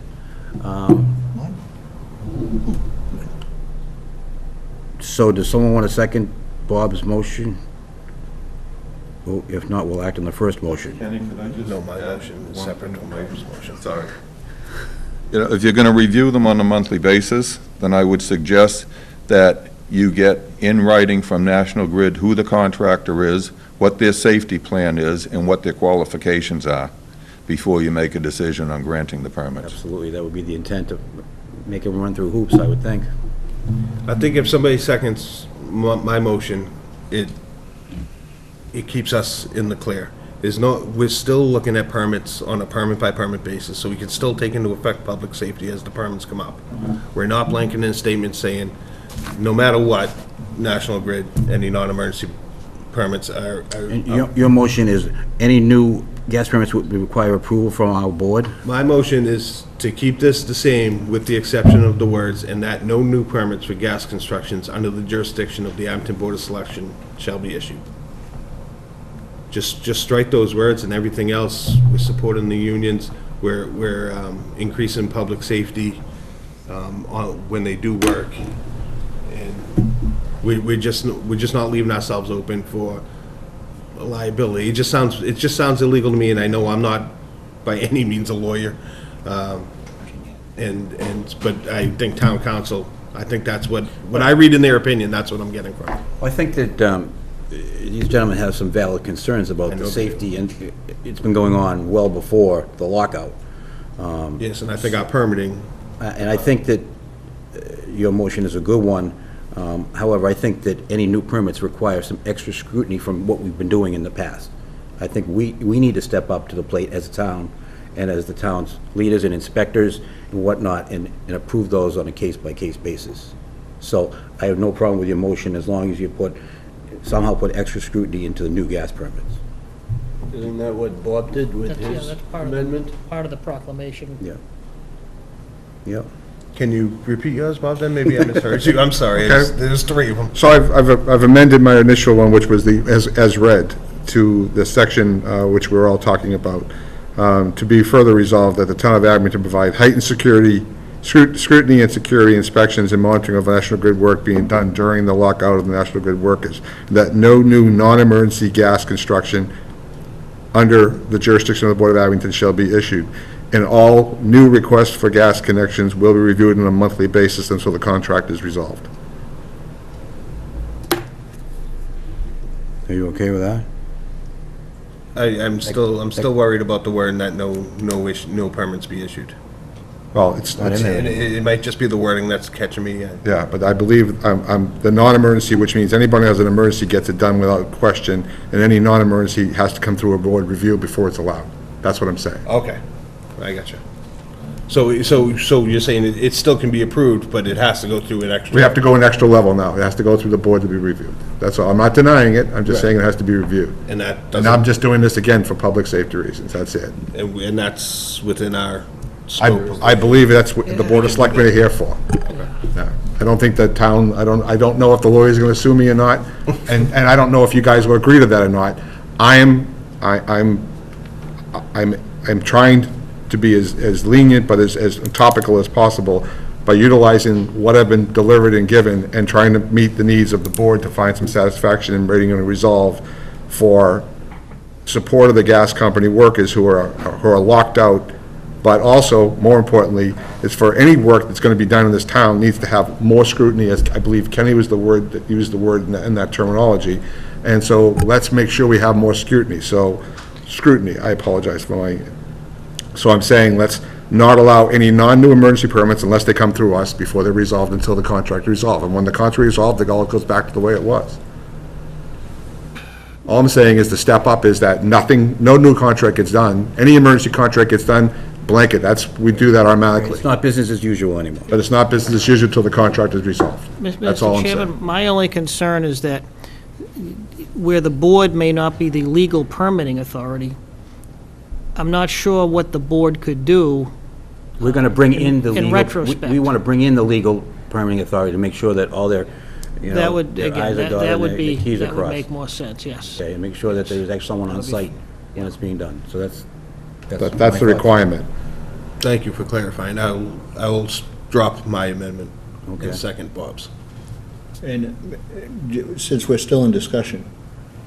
So does someone want to second Bob's motion? Well, if not, we'll act on the first motion. Kenny, could I just? No, my motion is separate from Mike's motion. Sorry. You know, if you're gonna review them on a monthly basis, then I would suggest that you get in writing from National Grid who the contractor is, what their safety plan is, and what their qualifications are, before you make a decision on granting the permits. Absolutely, that would be the intent, to make him run through hoops, I would think. I think if somebody seconds my motion, it keeps us in the clear. We're still looking at permits on a permit-by-permit basis, so we can still take into effect public safety as the permits come up. We're not blanking in statements saying, no matter what, National Grid, any non-emergency permits are. And your motion is, any new gas permits would require approval from our board? My motion is to keep this the same, with the exception of the words, and that no new permits for gas constructions under the jurisdiction of the Abington Board of Selection shall be issued. Just strike those words, and everything else, we're supporting the unions, we're increasing public safety when they do work. And we're just not leaving ourselves open for liability. It just sounds illegal to me, and I know I'm not by any means a lawyer. But I think town council, I think that's what I read in their opinion, that's what I'm getting from. Well, I think that these gentlemen have some valid concerns about the safety, and it's been going on well before the lockout. Yes, and I think our permitting. And I think that your motion is a good one. However, I think that any new permits require some extra scrutiny from what we've been doing in the past. I think we need to step up to the plate as a town, and as the town's leaders and inspectors and whatnot, and approve those on a case-by-case basis. So I have no problem with your motion as long as you somehow put extra scrutiny into the new gas permits. Isn't that what Bob did with his amendment? Part of the proclamation. Yeah. Yep. Can you repeat yours, Bob, then? Maybe I misheard you. I'm sorry. Okay. There's three of them. So I've amended my initial one, which was as read, to the section which we're all talking about, to be further resolved that the town of Abington provide heightened security scrutiny and security inspections and monitoring of National Grid work being done during the lockout of the National Grid workers, that no new non-emergency gas construction under the jurisdiction of the Board of Abington shall be issued, and all new requests for gas connections will be reviewed on a monthly basis until the contract is resolved. Are you okay with that? I'm still worried about the wording that no permits be issued. Well, it's not in there. It might just be the wording that's catching me. Yeah, but I believe the non-emergency, which means anybody who has an emergency gets it done without question, and any non-emergency has to come through a board review before it's allowed. That's what I'm saying. Okay, I got you. So you're saying it still can be approved, but it has to go through an extra... We have to go an extra level now. It has to go through the board to be reviewed. That's all. I'm not denying it. I'm just Right. saying it has to be reviewed. And that And doesn't... I'm just doing this again for public safety reasons. That's it. And that's within our scope. I believe that's what the Board of Selectmen are here for. Yeah. I don't think the town, I don't know if the lawyer's gonna sue me or not, and I don't know if you guys will agree to that or not. I'm trying to be as lenient but as topical as possible by utilizing what I've been delivered and given and trying to meet the needs of the board to find some satisfaction in bringing a resolve for support of the gas company workers who are locked out. But also, more importantly, is for any work that's going to be done in this town needs to have more scrutiny, as I believe Kenny was the word that used the word in that terminology. And so let's make sure we have more scrutiny. So scrutiny, I apologize for my, so I'm saying let's not allow any non-new emergency permits unless they come through us before they're resolved until the contract is resolved. And when the contract is resolved, it all goes back to the way it was. All I'm saying is the step up is that no new contract gets done. Any emergency contract gets done, blanket, we do that automatically. It's not business as usual anymore. But it's not business as usual until the contract is resolved. That's all Mr. I'm Chairman, saying. my only concern is that where the board may not be the legal permitting authority, I'm not sure what the board could do. We're going to bring in the In legal... retrospect. We want to bring in the legal permitting authority to make sure that all their, you That know, would, their again, i's are that dotted and would their be, t's are that would crossed. make more sense, yes. Okay, and make sure that there's actually someone on site when it's being done. So that's my That's the thoughts. requirement. Thank you for clarifying. I will drop my amendment Okay. and second Bob's. And since we're still in discussion,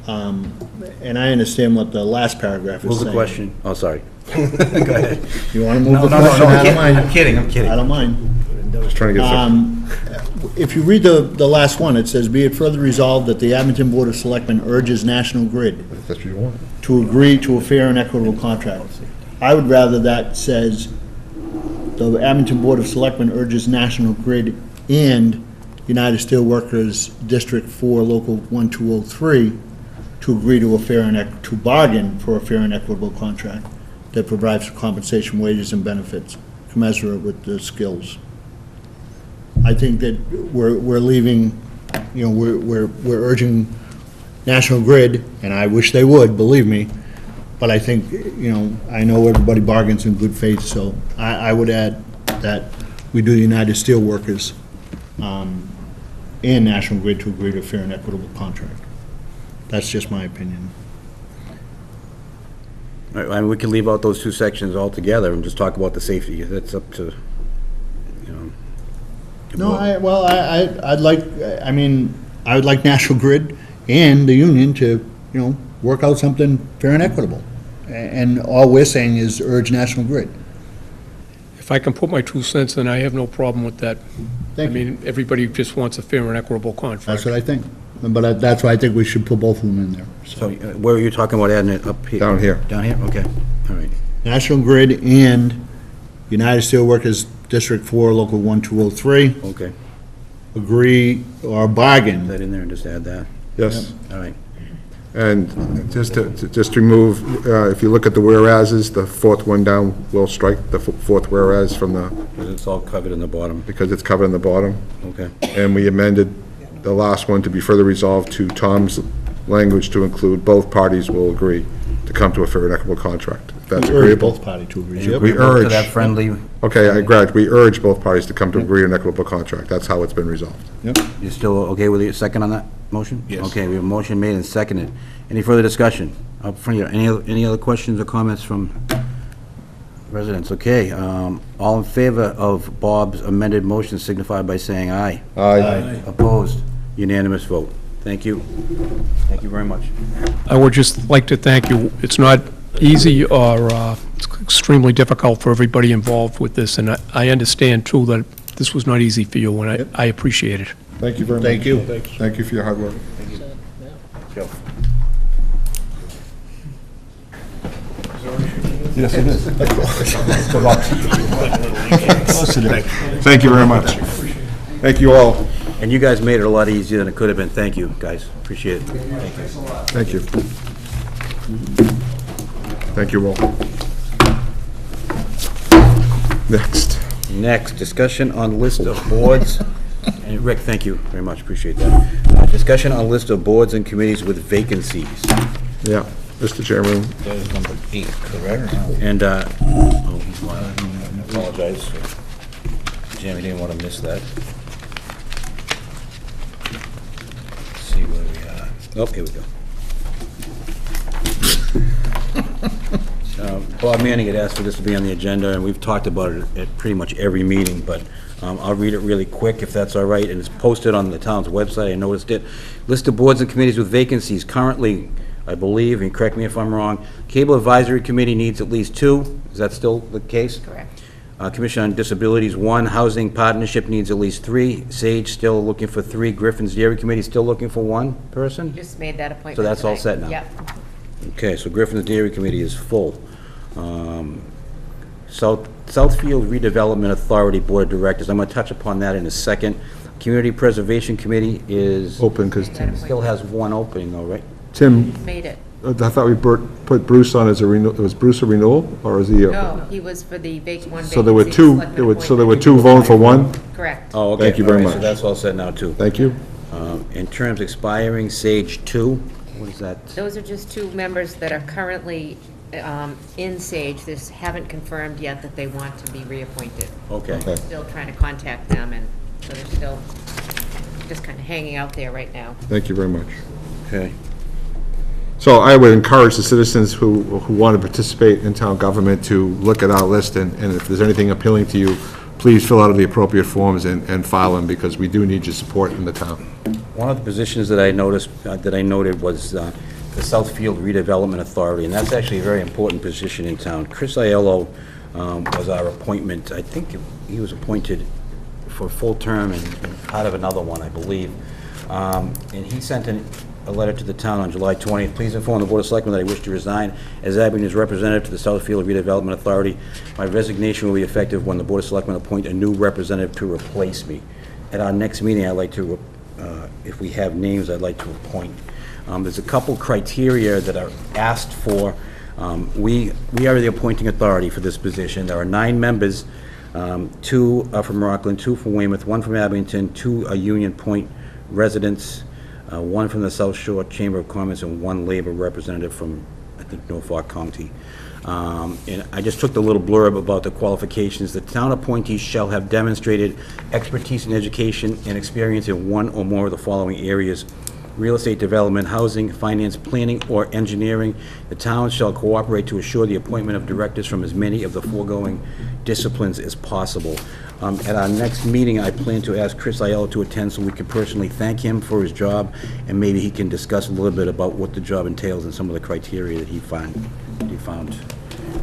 and I understand what the last paragraph is Move saying. the question. Oh, sorry. Go ahead. You want to move No, the no, no, question? no, I don't mind. I'm kidding, I'm kidding. I don't mind. Just trying to get some... If you read the last one, it says, "Be it further resolved that the Abington Board of Selectmen urges National Grid That's what you want. to agree to a fair and equitable contract." I would rather that says, "The Abington Board of Selectmen urges National Grid and United Steelworkers District 4 Local 1203 to agree to to bargain for a fair and equitable contract that provides for compensation, wages, and benefits commensurate with the skills." I think that we're leaving, we're urging National Grid, and I wish they would, believe me, but I think, I know everybody bargains in good faith, so I would add that we do the United Steelworkers and National Grid to agree to a fair and equitable contract. That's just my opinion. All right, and we can leave out those two sections altogether and just talk about the safety. That's up to, you know... No, I'd like, I would like National Grid and the union to, work out something fair and equitable. And all we're saying is urge National Grid. If I can put my 2 cents in, I have no problem with that. Thank you. Everybody just wants a fair and equitable contract. That's what I think. But that's why I think we should put both of them in there. So where are you talking about adding it? Up here? Down here. Down here? Okay, all right. National Grid and United Steelworkers District 4 Local 1203 Okay. agree or bargain. Put that in there and just add that. Yes. All right. And just to remove, if you look at the whereases, the fourth one down, we'll strike the fourth whereas from the, Because it's all covered in the bottom. because it's covered in the bottom. Okay. And we amended the last one to be further resolved to Tom's language to include both parties will agree to come to a fair and equitable contract. If that's We urge agreeable. both parties to agree. And you We agreeable to urge. that friendly, Okay, I grant, we urge both parties to come to agree on an equitable contract. That's how it's been resolved. you still okay with the second on that motion? Yes. Okay, we have a motion made and seconded. Any further discussion? Up front here, any other questions or comments from Residents, okay. All in favor of Bob's amended motion signify by saying aye. Aye. Opposed? Unanimous vote. Thank you. Thank you very much. I would just like to thank you. It's not easy or it's extremely difficult for everybody involved with this, and I understand, too, that this was not easy for you, and I appreciate it. Thank you very much. Thank you. Thank you for your hard work. Joe. Yes, it is. Thank you very much. Thank you all. And you guys made it a lot easier than it could have been. Thank you, guys. Appreciate it. Thank you. Thank you all. Next. Next, discussion on list of boards. And Rick, thank you very much. Appreciate that. Discussion on list of boards and committees with vacancies. Yeah, Mr. Chairman. That is number 8, correct? And, he's lying. I apologize. Jamie didn't want to miss that. Let's see where we are. Oh, here we go. Bob Manning had asked for this to be on the agenda, and we've talked about it at pretty much every meeting, but I'll read it really quick, if that's all right, and it's posted on the town's website. I noticed it. List of boards and committees with vacancies. Currently, I believe, and correct me if I'm wrong, Cable Advisory Committee needs at least 2. Is that still the case? Correct. Commission on Disabilities, 1. Housing Partnership needs at least 3. Sage still looking for 3. Griffin's Dairy Committee still looking for 1 person? Just made that appointment So that's all tonight. set now? Yep. Okay, so Griffin's Dairy Committee is full. Southfield Redevelopment Authority Board of Directors, I'm going to touch upon that in a second. Community Preservation Committee is... Open, because Still has 1 opening though, right? Tim, Made it. I thought we put Bruce on as a renewal. Was Bruce a renewal, or is he? No, he was for the one So there were vacancy, 2, selectman so there were appointment. 2 voting for 1? Correct. Oh, okay. Thank you very All right, much. So that's all set now, too. Thank you. In terms expiring, Sage 2, what is that? Those are just 2 members that are currently in Sage. They haven't confirmed yet that they want to be reappointed. Okay. Okay. Still trying to contact them, and so they're still just kind of hanging out there right now. Thank you very much. Okay. So I would encourage the citizens who want to participate in town government to look at our list, and if there's anything appealing to you, please fill out the appropriate forms and file them, because we do need your support in the town. One of the positions that I noticed, that I noted was the Southfield Redevelopment Authority, and that's actually a very important position in town. Chris Aiello was our appointment. I think he was appointed for a full term and part of another one, I believe. And he sent a letter to the town on July 20th. Please inform the Board of Selectmen that I wish to resign as Abington's representative to the Southfield Redevelopment Authority. My resignation will be effective when the Board of Selectmen appoint a new representative to replace me. At our next meeting, I'd like to, if we have names, I'd like to appoint. There's a couple criteria that are asked for. We are the appointing authority for this position. There are 9 members. 2 are from Rockland, 2 from Weymouth, 1 from Abington, 2 are Union Point residents, 1 from the South Shore Chamber of Commerce, and 1 labor representative from, I think, Norfolk County. And I just took the little blurb about the qualifications. The town appointees shall have demonstrated expertise in education and experience in 1 or more of the following areas: real estate development, housing, finance, planning, or engineering. The town shall cooperate to assure the appointment of directors from as many of the foregoing disciplines as possible. At our next meeting, I plan to ask Chris Aiello to attend so we can personally thank him for his job, and maybe he can discuss a little bit about what the job entails and some of the criteria that he found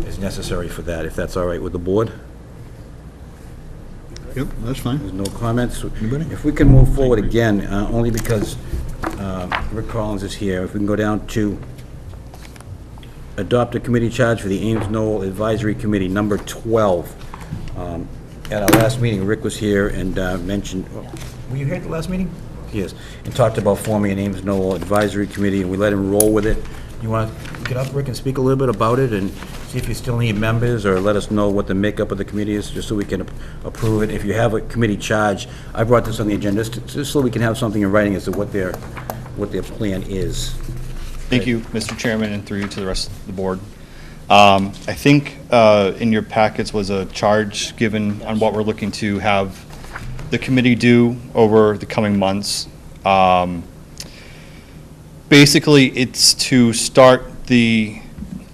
is necessary for that, if that's all right with the board. Yep, that's fine. There's no comments. Anybody? If we can move forward again, only because Rick Collins is here, if we can go down to adopt a committee charge for the Ames Knoll Advisory Committee, number 12. At our last meeting, Rick was here and mentioned, were you here at the last meeting? Yes, and talked about forming an Ames Knoll Advisory Committee, and we let him roll with it. You want to get up, Rick, and speak a little bit about it, and see if you still need members, or let us know what the makeup of the committee is, just so we can approve it. If you have a committee charge, I brought this on the agenda, just so we can have something in writing as to what their plan is. Thank you, Mr. Chairman, and through you to the rest of the board. I think in your packets was a charge given on what we're looking to have the committee do over the coming months. Basically, it's to start the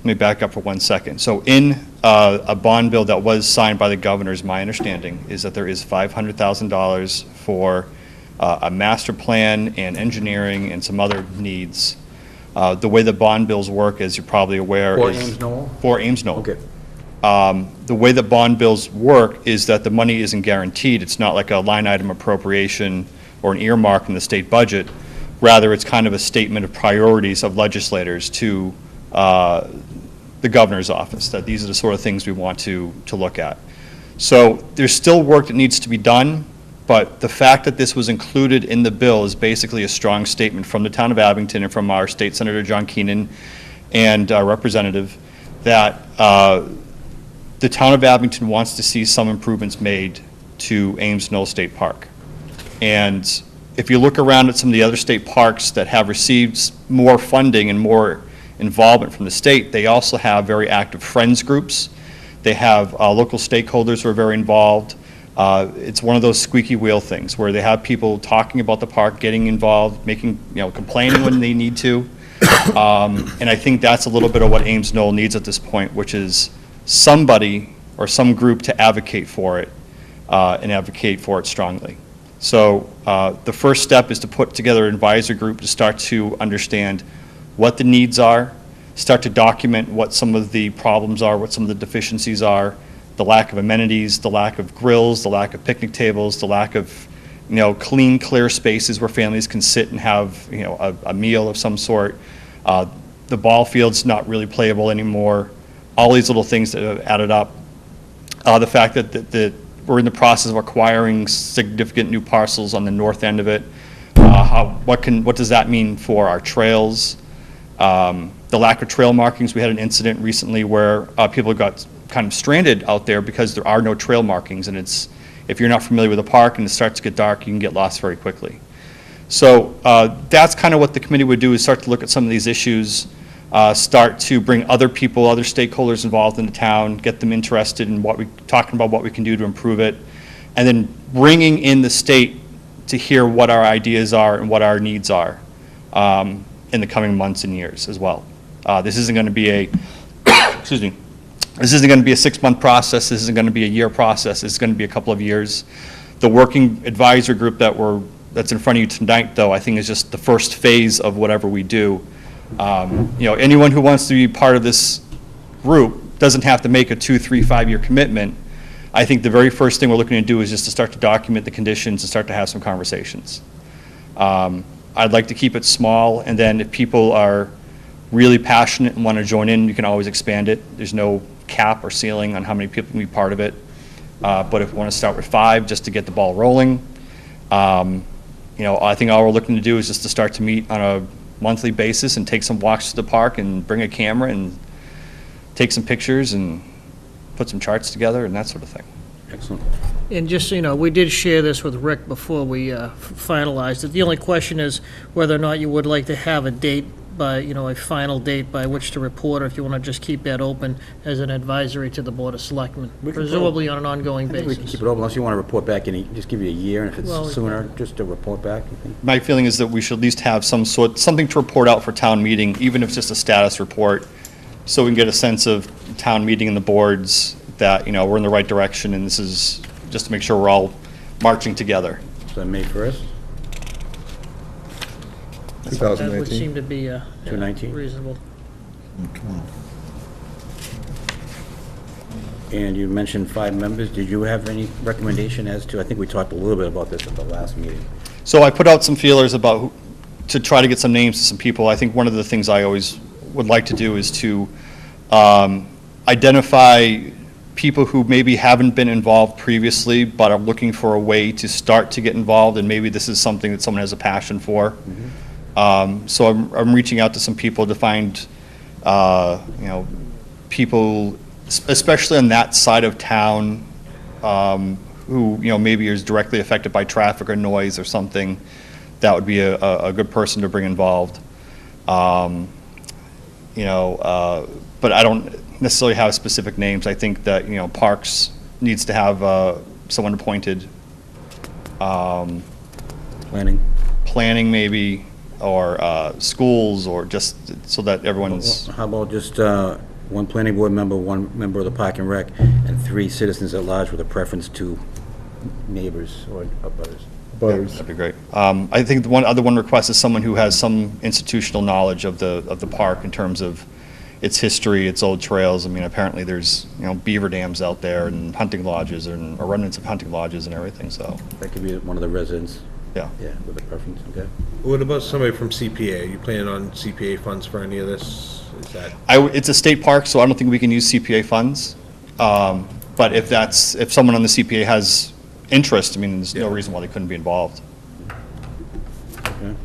Let me back up for 1 second. So in a bond bill that was signed by the governors, my understanding is that there is $500,000 for a master plan and engineering and some other needs. The way the bond bills work, as you're probably aware, For is... Ames Knoll? For Ames Knoll. Okay. The way that bond bills work is that the money isn't guaranteed. It's not like a line item appropriation or an earmark in the state budget. Rather, it's kind of a statement of priorities of legislators to the governor's office, that these are the sort of things we want to look at. So there's still work that needs to be done, but the fact that this was included in the bill is basically a strong statement from the town of Abington and from our state senator, John Keenan, and our representative, that the town of Abington wants to see some improvements made to Ames Knoll State Park. And if you look around at some of the other state parks that have received more funding and more involvement from the state, they also have very active friends groups. They have local stakeholders who are very involved. It's one of those squeaky wheel things where they have people talking about the park, getting involved, making, complaining when they need to. And I think that's a little bit of what Ames Knoll needs at this point, which is somebody or some group to advocate for it and advocate for it strongly. So the first step is to put together an advisory group to start to understand what the needs are, start to document what some of the problems are, what some of the deficiencies are, the lack of amenities, the lack of grills, the lack of picnic tables, the lack of clean, clear spaces where families can sit and have a meal of some sort. The ball field's not really playable anymore. All these little things that have added up. The fact that we're in the process of acquiring significant new parcels on the north end of it. What does that mean for our trails? The lack of trail markings. We had an incident recently where people got kind of stranded out there because there are no trail markings, and if you're not familiar with the park and it starts to get dark, you can get lost very quickly. So that's kind of what the committee would do, is start to look at some of these issues, start to bring other people, other stakeholders involved in the town, get them interested in talking about what we can do to improve it, and then bringing in the state to hear what our ideas are and what our needs are in the coming months and years as well. This isn't going to be a, excuse me, this isn't going to be a 6-month process. This isn't going to be a year process. It's going to be a couple of years. The working advisory group that's in front of you tonight, though, I think is just the first phase of whatever we do. Anyone who wants to be part of this group doesn't have to make a 2, 3, 5-year commitment. I think the very first thing we're looking to do is just to start to document the conditions and start to have some conversations. I'd like to keep it small, and then if people are really passionate and want to join in, you can always expand it. There's no cap or ceiling on how many people can be part of it. But if we want to start with 5 just to get the ball rolling, I think all we're looking to do is just to start to meet on a monthly basis and take some walks to the park and bring a camera and take some pictures and put some charts together and that sort of thing. Excellent. And just so you know, we did share this with Rick before we finalized it. The only question is whether or not you would like to have a date by, a final date by which to report, or if you want to just keep that open as an advisory to the Board of Selectmen, presumably on an ongoing I think we can basis. keep it open unless you want to report back just give you a year, and if it's Well, sooner, just to report back, you think? My feeling is that we should at least have something to report out for town meeting, even if it's just a status report, so we can get a sense of town meeting and the boards that, we're in the right direction, and this is just to make sure we're all marching together. So May 1st, That would seem to be 2019. reasonable. And you mentioned 5 members. Did you have any recommendation as to, I think we talked a little bit about this at the last meeting. So I put out some feelers to try to get some names to some people. I think one of the things I always would like to do is to identify people who maybe haven't been involved previously but are looking for a way to start to get involved, and maybe this is something that someone has a passion for. So I'm reaching out to some people to find, people, especially on that side of town, who, maybe is directly affected by traffic or noise or something. That would be a good person to bring involved. But I don't necessarily have specific names. I think that, Parks needs to have someone appointed. Planning maybe, or schools, or just so that everyone's... How about just 1 planning board member, 1 member of the Park and Rec, and 3 citizens at large with a preference to neighbors or others. Butters. That'd be great. I think the one request is someone who has some institutional knowledge of the park in terms of its history, its old trails. I mean, apparently there's, beaver dams out there and hunting lodges or remnants of hunting lodges and everything, so. That could be one of the residents. Yeah. Yeah, with a preference, okay. What about somebody from CPA? Are you planning on CPA funds for any of this? Is that? It's a state park, so I don't think we can use CPA funds. But if someone on the CPA has interest, I mean, there's no reason why they couldn't be involved. Okay.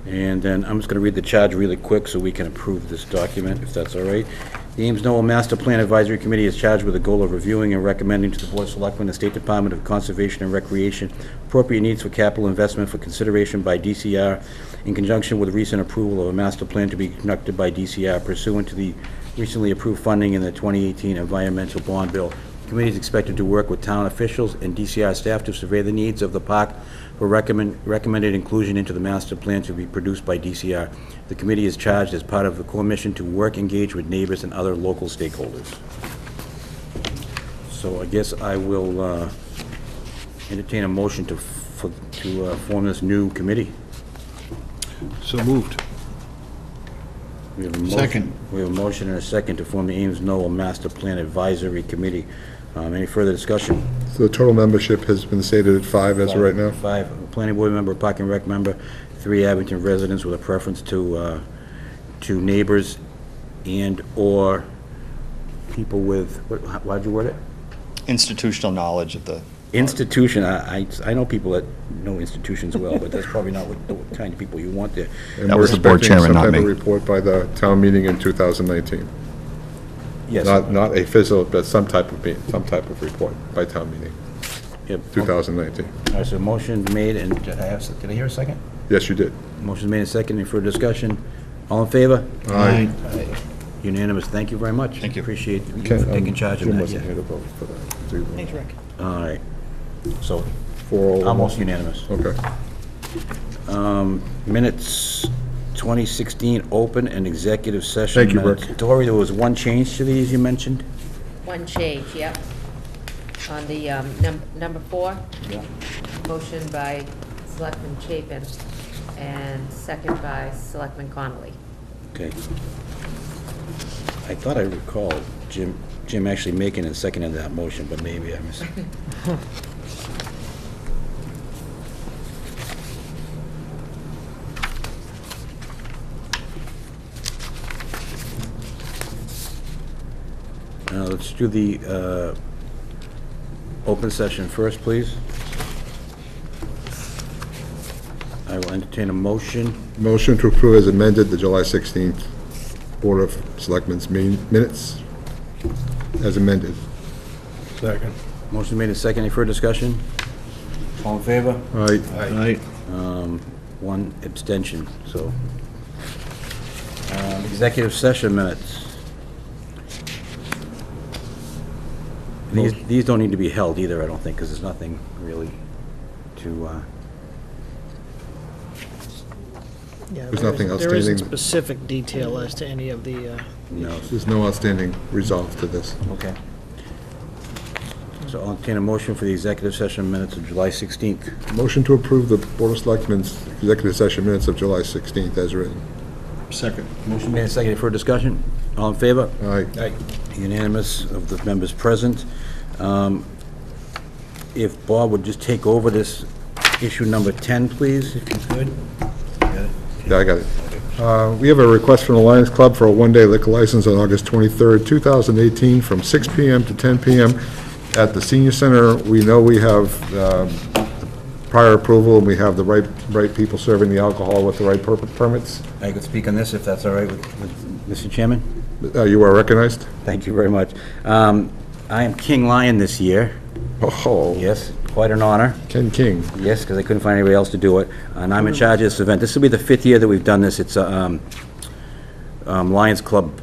And then I'm just going to read the charge really quick so we can approve this document, if that's all right. The Ames Knoll Master Plan Advisory Committee is charged with the goal of reviewing and recommending to the Board of Selectmen, the State Department of Conservation and Recreation, appropriate needs for capital investment for consideration by DCR in conjunction with recent approval of a master plan to be conducted by DCR pursuant to the recently approved funding in the 2018 Environmental Bond Bill. The committee is expected to work with town officials and DCR staff to survey the needs of the park for recommended inclusion into the master plan to be produced by DCR. The committee is charged as part of the core mission to work, engage with neighbors and other local stakeholders. So I guess I will entertain a motion to form this new committee. So moved. We have a motion. Second. We have a motion and a second to form the Ames Knoll Master Plan Advisory Committee. Any further discussion? So the total membership has been stated at 5 as of right now? 5, a planning board member, Park and Rec member, 3 Abington residents with a preference to neighbors and/or people with, how'd you word it? Institutional knowledge of the. Institution, I know people that know institutions well, but that's probably not what the kind of people you want there. And That we're was the board expecting chairman, not some type me. of report by the town meeting in 2019. Yes. Not a physical, but some type of report by town meeting, Yep. 2019. All right, so motion made, and did I hear a second? Yes, you did. Motion made and second. Any further discussion? All in favor? Aye. Unanimous. Thank you very much. Thank you. Appreciate you Okay, taking charge of Jim that. wasn't yeah. here to vote for that. Thanks, Rick. All right. So, 4-0. almost unanimous. Okay. Minutes 2016 open and executive session Thank you, minutes. Rick. Dory, there was one change to these you mentioned? One change, yep. On the number 4. Yeah. Motion by Selectman Chapin and second by Selectman Connolly. Okay. I thought I recalled Jim actually making and seconding that motion, but maybe I missed. Let's do the open session first, please. I will entertain a motion. Motion to approve as amended the July 16th Board of Selectmen's minutes as amended. Second. Motion made and second. Any further discussion? All in favor? Aye. One abstention, so. Executive session minutes. These don't need to be held either, I don't think, because there's nothing really to, Yeah, There's nothing There isn't outstanding. specific detail as to any of the, no. There's no outstanding resolve to this. Okay. So I'll entertain a motion for the executive session minutes of July 16th. Motion to approve the Board of Selectmen's executive session minutes of July 16th as written. Second. Motion made and seconded for discussion. All in favor? Aye. Unanimous of the members present. If Bob would just take over this issue number 10, please, if you could. Yeah, I got it. We have a request from the Lions Club for a one-day liquor license on August 23rd, 2018, from 6 p.m. to 10 p.m. at the Senior Center. We know we have prior approval, and we have the right people serving the alcohol with the right permits. I could speak on this, if that's all right with Mr. Chairman? You are recognized. Thank you very much. I am King Lion this year. Oh, Yes, quite an honor. Ken King. Yes, because I couldn't find anybody else to do it. And I'm in charge of this event. This will be the 5th year that we've done this. It's a Lions Club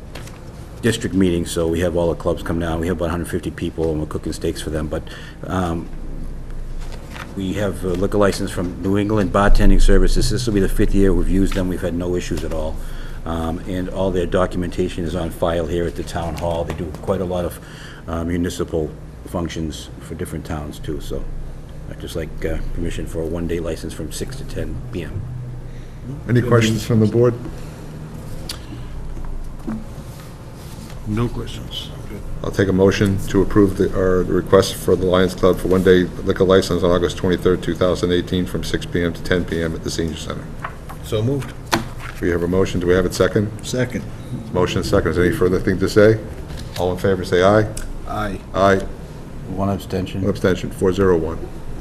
district meeting, so we have all the clubs come down. We have about 150 people, and we're cooking steaks for them. But we have a liquor license from New England Bartending Services. This will be the 5th year we've used them. We've had no issues at all. and all their documentation is on file here at the town hall. They do quite a lot of municipal functions for different towns, too, so I'd just like permission for a one-day license from 6 to 10 p.m. Any questions from the board? No questions. I'll take a motion to approve the request for the Lions Club for one-day liquor license on August 23rd, 2018, from 6 p.m. to 10 p.m. at the Senior Center. So moved. We have a motion. Do we have it second? Second. Motion and second. Is there any further thing to say? All in favor, say aye. Aye. Aye. One abstention. One abstention, 401.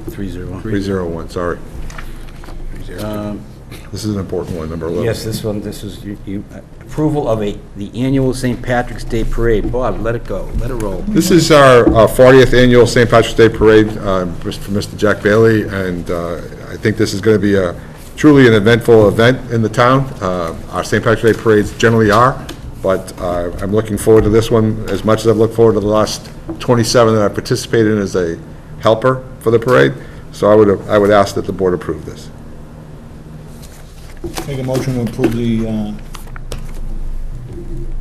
3-0. 301, sorry. This is an important one, number 11. Yes, this one, this is approval of the annual St. Patrick's Day Parade. Bob, let it go, let it roll. This is our 40th annual St. Patrick's Day Parade for Mr. Jack Bailey, and I think this is going to be truly an eventful event in the town. Our St. Patrick's Day parades generally are, but I'm looking forward to this one as much as I've looked forward to the last 27 that I participated in as a helper for the parade. So I would ask that the board approve this. Make a motion to approve the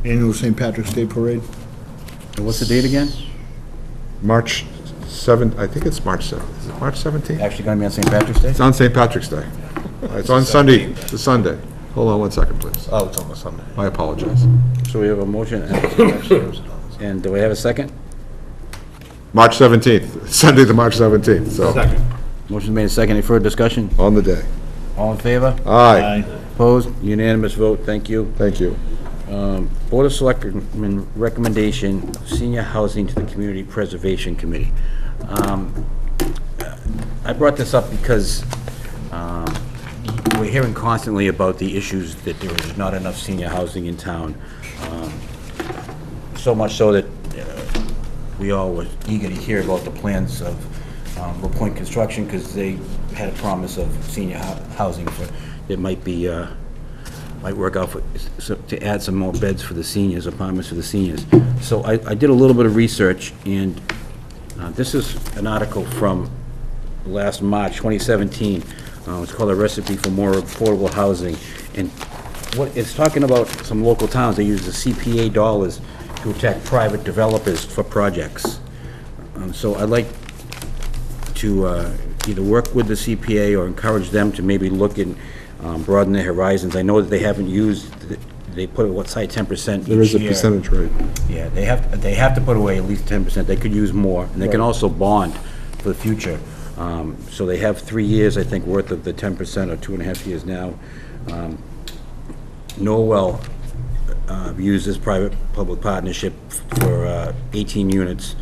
annual St. Patrick's Day Parade. And what's the date again? March 7th, I think it's March 7th. Is it March 17th? Actually going to be on St. Patrick's Day? It's on St. Patrick's Day. It's on Sunday. It's a Sunday. Hold on one second, please. Oh, it's on the Sunday. I apologize. So we have a motion, and do we have a second? March 17th, Sunday to March 17th, so. Second. Motion made and second. Any further discussion? On the day. All in favor? Aye. Opposed? Unanimous vote. Thank you. Thank you. Board of Selectmen recommendation, senior housing to the Community Preservation Committee. I brought this up because we're hearing constantly about the issues that there is not enough senior housing in town. So much so that we all were eager to hear about the plans of La Pointe Construction, because they had a promise of senior housing that might work out to add some more beds for the seniors, apartments for the seniors. So I did a little bit of research, and this is an article from last March 2017. It's called A Recipe for More Affordable Housing, and what it's talking about, some local towns, they use the CPA dollars to attack private developers for projects. So I'd like to either work with the CPA or encourage them to maybe look and broaden their horizons. I know that they haven't used, they put what side 10% each year. There is a percentage rate. Yeah, they have to put away at least 10%. They could use more, and they can also bond for the future. So they have 3 years, I think, worth of the 10%, or 2.5 years now. Norwell uses private-public partnership for 18 units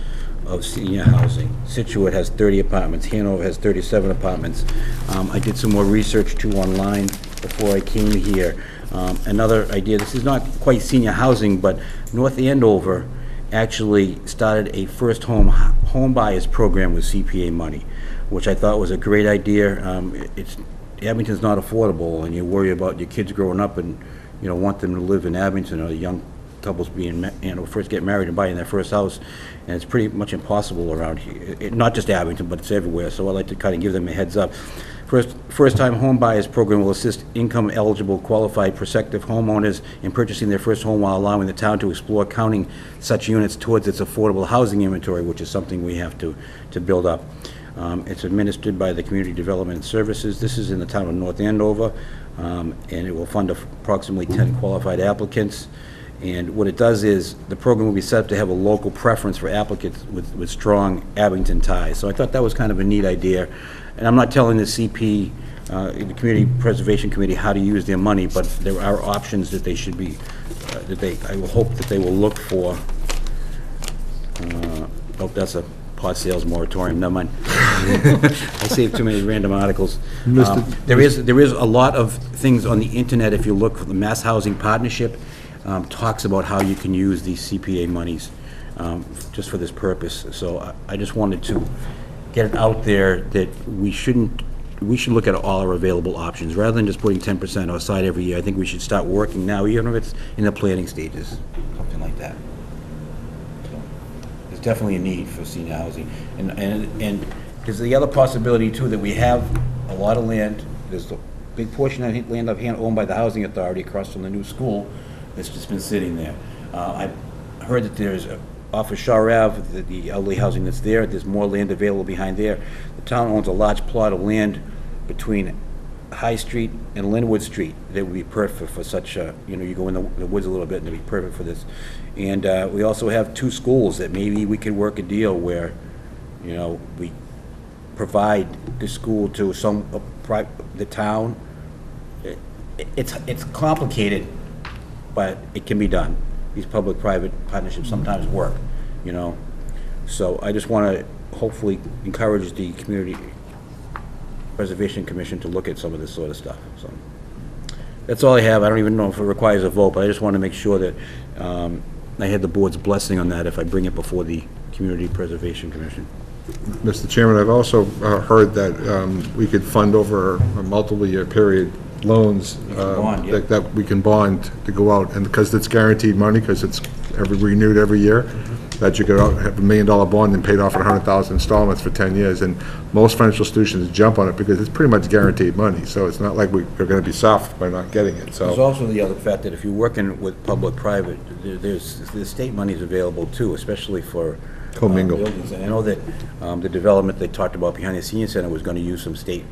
of senior housing. Situate has 30 apartments. Hanover has 37 apartments. I did some more research, too, online before I came here. Another idea, this is not quite senior housing, but North Andover actually started a first home buyers program with CPA money, which I thought was a great idea. Abington's not affordable, and you worry about your kids growing up and want them to live in Abington, or the young couples first get married and buying their first house, and it's pretty much impossible around here. Not just Abington, but it's everywhere, so I like to kind of give them a heads up. First-time home buyers program will assist income-eligible, qualified, prospective homeowners in purchasing their first home while allowing the town to explore counting such units towards its affordable housing inventory, which is something we have to build up. It's administered by the Community Development Services. This is in the town of North Andover, and it will fund approximately 10 qualified applicants. And what it does is, the program will be set up to have a local preference for applicants with strong Abington ties. So I thought that was kind of a neat idea. And I'm not telling the CP, the Community Preservation Committee, how to use their money, but there are options that they should be, I will hope that they will look for. Oh, that's a pot sales moratorium, never mind. I saved too many random articles. There is a lot of things on the internet, if you look for the Mass Housing Partnership, talks about how you can use these CPA monies just for this purpose. So I just wanted to get it out there that we should look at all our available options, rather than just putting 10% aside every year. I think we should start working now, even if it's in the planning stages, something like that. So, there's definitely a need for senior housing. And there's the other possibility too, that we have a lot of land. There's big portion of that land up here owned by the Housing Authority across from the new school that's just been sitting there. I heard that there's, off of Shore Ave, the elderly housing that's there's more land available behind there. The town owns a large plot of land between High Street and Linwood Street that would be perfect for such a, you go in the woods a little bit and it'd be perfect for this. And we also have 2 schools that maybe we could work a deal where, we provide the school to the town. It's complicated, but it can be done. These public-private partnerships sometimes work, So I just want to hopefully encourage the Community Preservation Commission to look at some of this sort of stuff, so. That's all I have. I don't even know if it requires a vote, but I just want to make sure that I had the board's blessing on that if I bring it before the Community Preservation Commission. Mr. Chairman, I've also heard that we could fund over a multiple-year period loans bond, yeah. that we can bond to go out, and because it's guaranteed money, because it's renewed every year, that you could have $1 million bond and paid off in 100,000 installments for 10 years, and most financial institutions jump on it because it's pretty much guaranteed money, so it's not like we're going to be soft by not getting it, so. There's also the other fact that if you're working with public-private, there's state monies available too, especially for commingle buildings. And I know that the development they talked about behind the senior center was going to use some state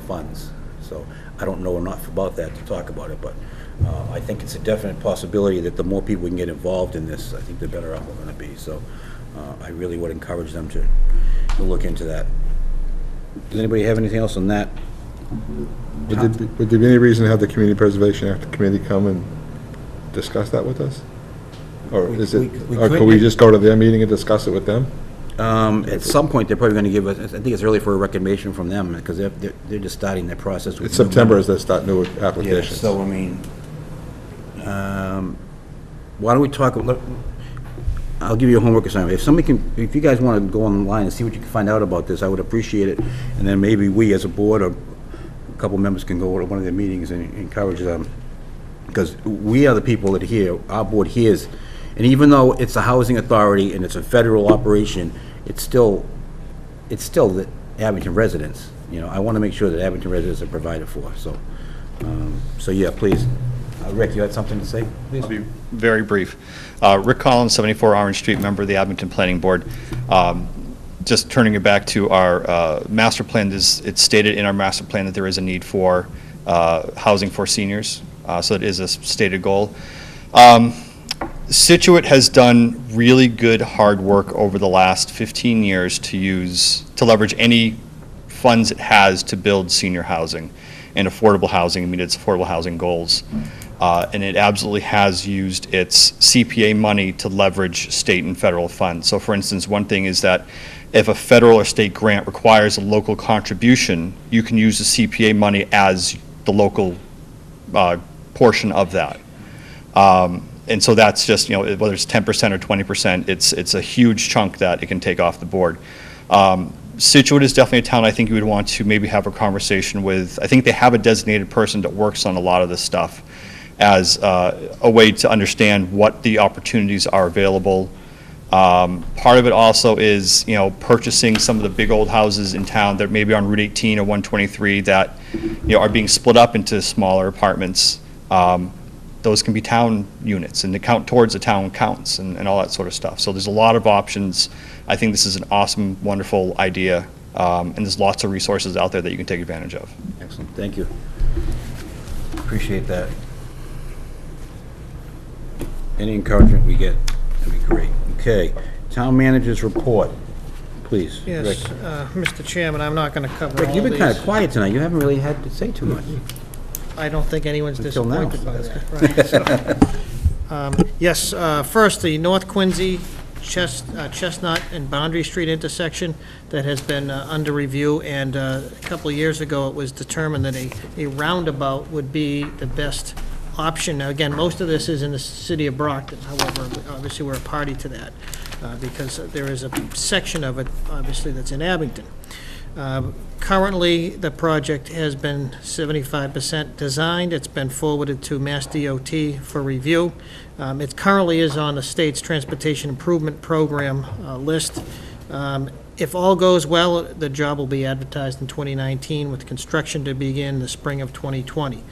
funds, so I don't know enough about that to talk about it, but I think it's a definite possibility that the more people we can get involved in this, I think the better off we're going to be. So I really would encourage them to look into that. Does anybody have anything else on that? Would there be any reason to have the Community Preservation Act Committee come and discuss that with us? Or is it, or could we just go to their meeting and discuss it with them? At some point, they're probably going to give us, I think it's early for a recommendation from them, because they're just starting their process. It's September as they start new applications. Yeah, so, I mean, why don't we talk, I'll give you a homework assignment. If you guys want to go online and see what you can find out about this, I would appreciate it. And then maybe we, as a board, or a couple members can go to one of their meetings and encourage them. Because we are the people that hear, our board hears. And even though it's a housing authority and it's a federal operation, it's still the Abington residents. I want to make sure that Abington residents are provided for, so. So yeah, please. Rick, you had something to say, please? I'll be very brief. Rick Collins, 74 Orange Street, member of the Abington Planning Board. Just turning it back to our master plan, it's stated in our master plan that there is a need for housing for seniors, so it is a stated goal. Situate has done really good hard work over the last 15 years to leverage any funds it has to build senior housing and affordable housing and meet its affordable housing goals. And it absolutely has used its CPA money to leverage state and federal funds. So for instance, one thing is that if a federal or state grant requires a local contribution, you can use the CPA money as the local portion of that. And so that's just, whether it's 10% or 20%, it's a huge chunk that it can take off the board. Situate is definitely a town I think you would want to maybe have a conversation with. I think they have a designated person that works on a lot of this stuff as a way to understand what the opportunities are available. Part of it also is, purchasing some of the big old houses in town that maybe on Route 18 or 123 that, are being split up into smaller apartments. Those can be town units, and they count towards the town counts and all that sort of stuff. So there's a lot of options. I think this is an awesome, wonderful idea, and there's lots of resources out there that you can take advantage of. Excellent, thank you. Appreciate that. Any encouragement we get, that'd be great. Okay, town manager's report, please. Yes, Rick. Mr. Chairman, I'm not going to cover all Rick, these. you've been kind of quiet tonight. You haven't really had to say too much. I don't think anyone's Until now. disappointed by that. Right, so, yes, first, the North Quincy, Chestnut, and Boundary Street intersection that has been under review, and a couple of years ago, it was determined that a roundabout would be the best option. Now, again, most of this is in the city of Brockton. However, obviously, we're a party to that because there is a section of it, obviously, that's in Abington. Currently, the project has been 75% designed. It's been forwarded to Mass DOT for review. It currently is on the state's Transportation Improvement Program list. If all goes well, the job will be advertised in 2019 with construction to begin the spring of 2020.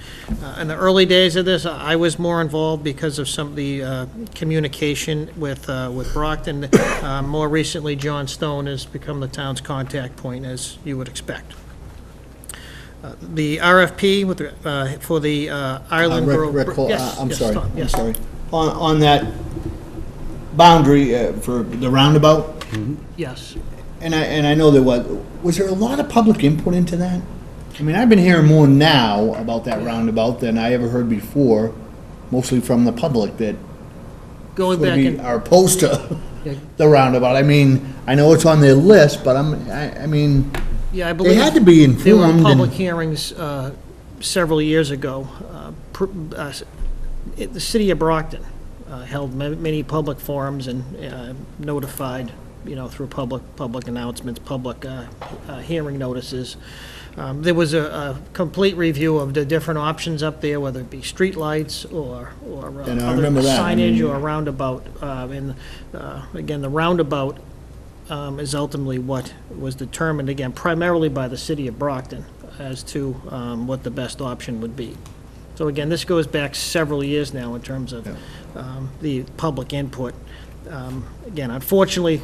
In the early days of this, I was more involved because of some of the communication with Brockton. More recently, John Stone has become the town's contact point, as you would expect. The RFP for the Island Grove... Rick, Yes, I'm yes, sorry, Tom, I'm yes. sorry. On that boundary for the roundabout, Yes. and I know there was there a lot of public input into that? I mean, I've been hearing more now about that roundabout than I ever heard before, mostly from the public that Going back maybe and... are opposed to the roundabout. I mean, I know it's on their list, but I mean, Yeah, I believe... they had to be There were informed. public And hearings several years ago. The city of Brockton held many public forums and notified, through public announcements, public hearing notices. There was a complete review of the different options up there, whether it be streetlights or And I other remember that. I signage mean- or roundabout. Again, the roundabout is ultimately what was determined, again, primarily by the city of Brockton as to what the best option would be. So again, this goes back several years now in terms of the public input. Again, unfortunately,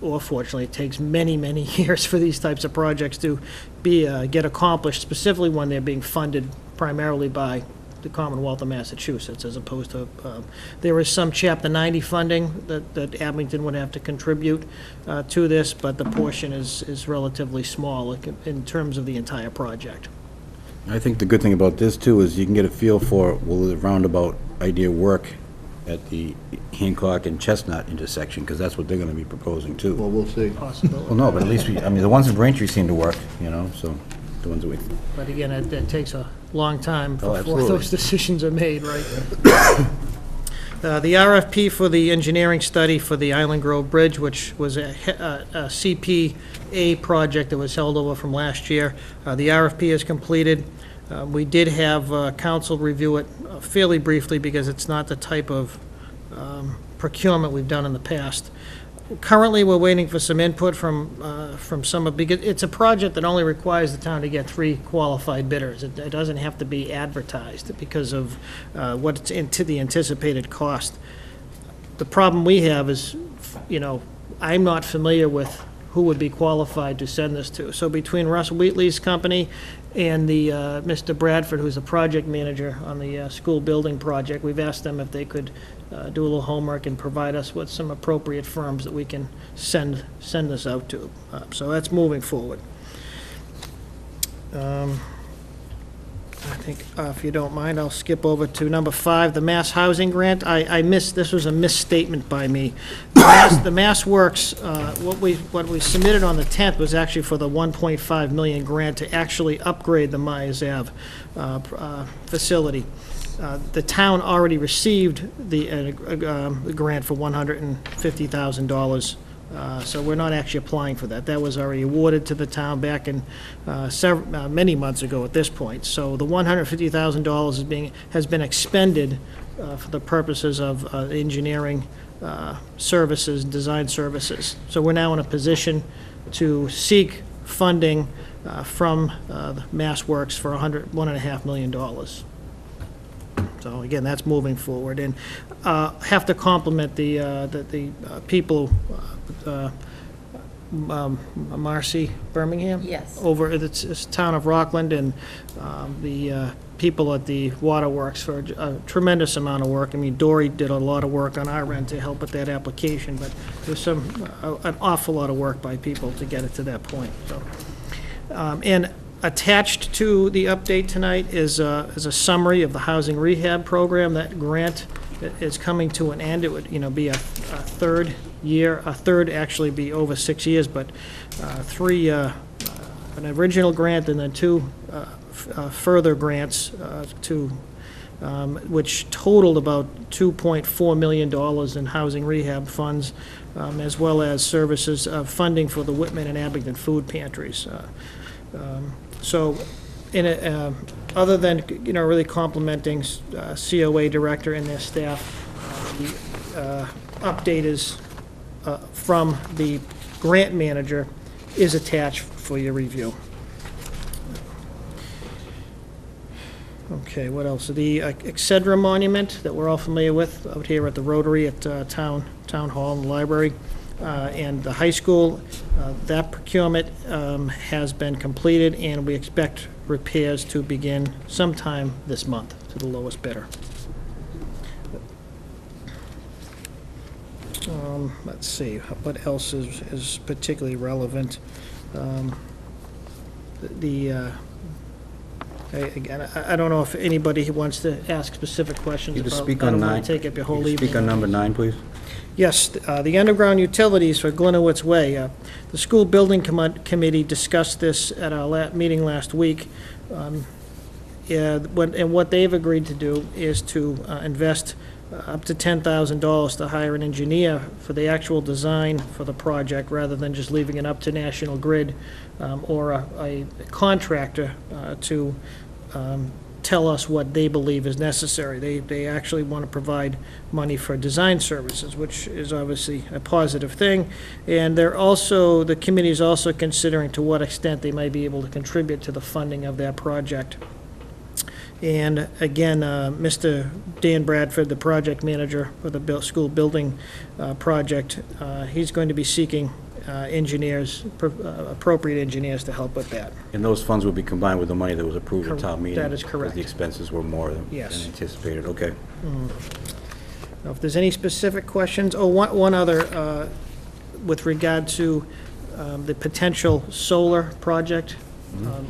or fortunately, it takes many, many years for these types of projects to get accomplished, specifically when they're being funded primarily by the Commonwealth of Massachusetts, as opposed to, there is some Chapter 90 funding that Abington would have to contribute to this, but the portion is relatively small in terms of the entire project. I think the good thing about this, too, is you can get a feel for, will the roundabout idea work at the Hancock and Chestnut intersection, because that's what they're going to be proposing, too. well, we'll see. Possibility. Well, no, but at least, the ones in Braintree seem to work, so the ones that we... But again, it takes a long time Oh, before absolutely. those decisions are made, right? The RFP for the engineering study for the Island Grove Bridge, which was a CPA project that was held over from last year, the RFP is completed. We did have council review it fairly briefly because it's not the type of procurement we've done in the past. Currently, we're waiting for some input from some of, because it's a project that only requires the town to get 3 qualified bidders. It doesn't have to be advertised because of what's into the anticipated cost. The problem we have is, I'm not familiar with who would be qualified to send this to. So between Russ Wheatley's company and the Mr. Bradford, who's the project manager on the school building project, we've asked them if they could do a little homework and provide us with some appropriate firms that we can send this out to. So that's moving forward. I think, if you don't mind, I'll skip over to number 5, the Mass Housing Grant. I missed, this was a misstatement by me. The Mass Works, what we submitted on the 10th was actually for the 1.5 million grant to actually upgrade the Myers Ave facility. The town already received the grant for $150,000. So we're not actually applying for that. That was already awarded to the town back in many months ago at this point. So the $150,000 has been expended for the purposes of engineering services, design services. So we're now in a position to seek funding from Mass Works for $1.5 million. So again, that's moving forward, and have to compliment the people, Marcy Birmingham? Yes. Over at the town of Rockland, and the people at the Waterworks for a tremendous amount of work. I mean, Dory did a lot of work on our end to help with that application, but there's an awful lot of work by people to get it to that point, so. And attached to the update tonight is a summary of the housing rehab program. That grant is coming to an end. It would, be a third year, actually be over 6 years, but 3, an original grant and then 2 further grants which totaled about $2.4 million in housing rehab funds, as well as services funding for the Whitman and Abington food pantries. So, other than, really complimenting COA director and their staff, the update is from the grant manager is attached for your review. Okay, what else? The Excedra Monument that we're all familiar with out here at the Rotary at Town Hall and the Library and the high school, that procurement has been completed, and we expect repairs to begin sometime this month to the lowest bidder. Let's see, what else is particularly relevant? Again, I don't know if anybody wants to ask specific questions You just about. speak I on don't want 9. to take up your whole Could you evening. speak on number 9, please? Yes, the underground utilities for Glenowitz Way. The school building committee discussed this at our meeting last week. And what they've agreed to do is to invest up to $10,000 to hire an engineer for the actual design for the project, rather than just leaving it up to National Grid or a contractor to tell us what they believe is necessary. They actually want to provide money for design services, which is obviously a positive thing. And the committee is also considering to what extent they might be able to contribute to the funding of that project. And again, Mr. Dan Bradford, the project manager for the school building project, he's going to be seeking engineers, appropriate engineers to help with that. And those funds will be combined with the money that was approved at town meeting? That is correct. Because the expenses were more than Yes. anticipated, okay. Now, if there's any specific questions, one other, with regard to the potential solar project,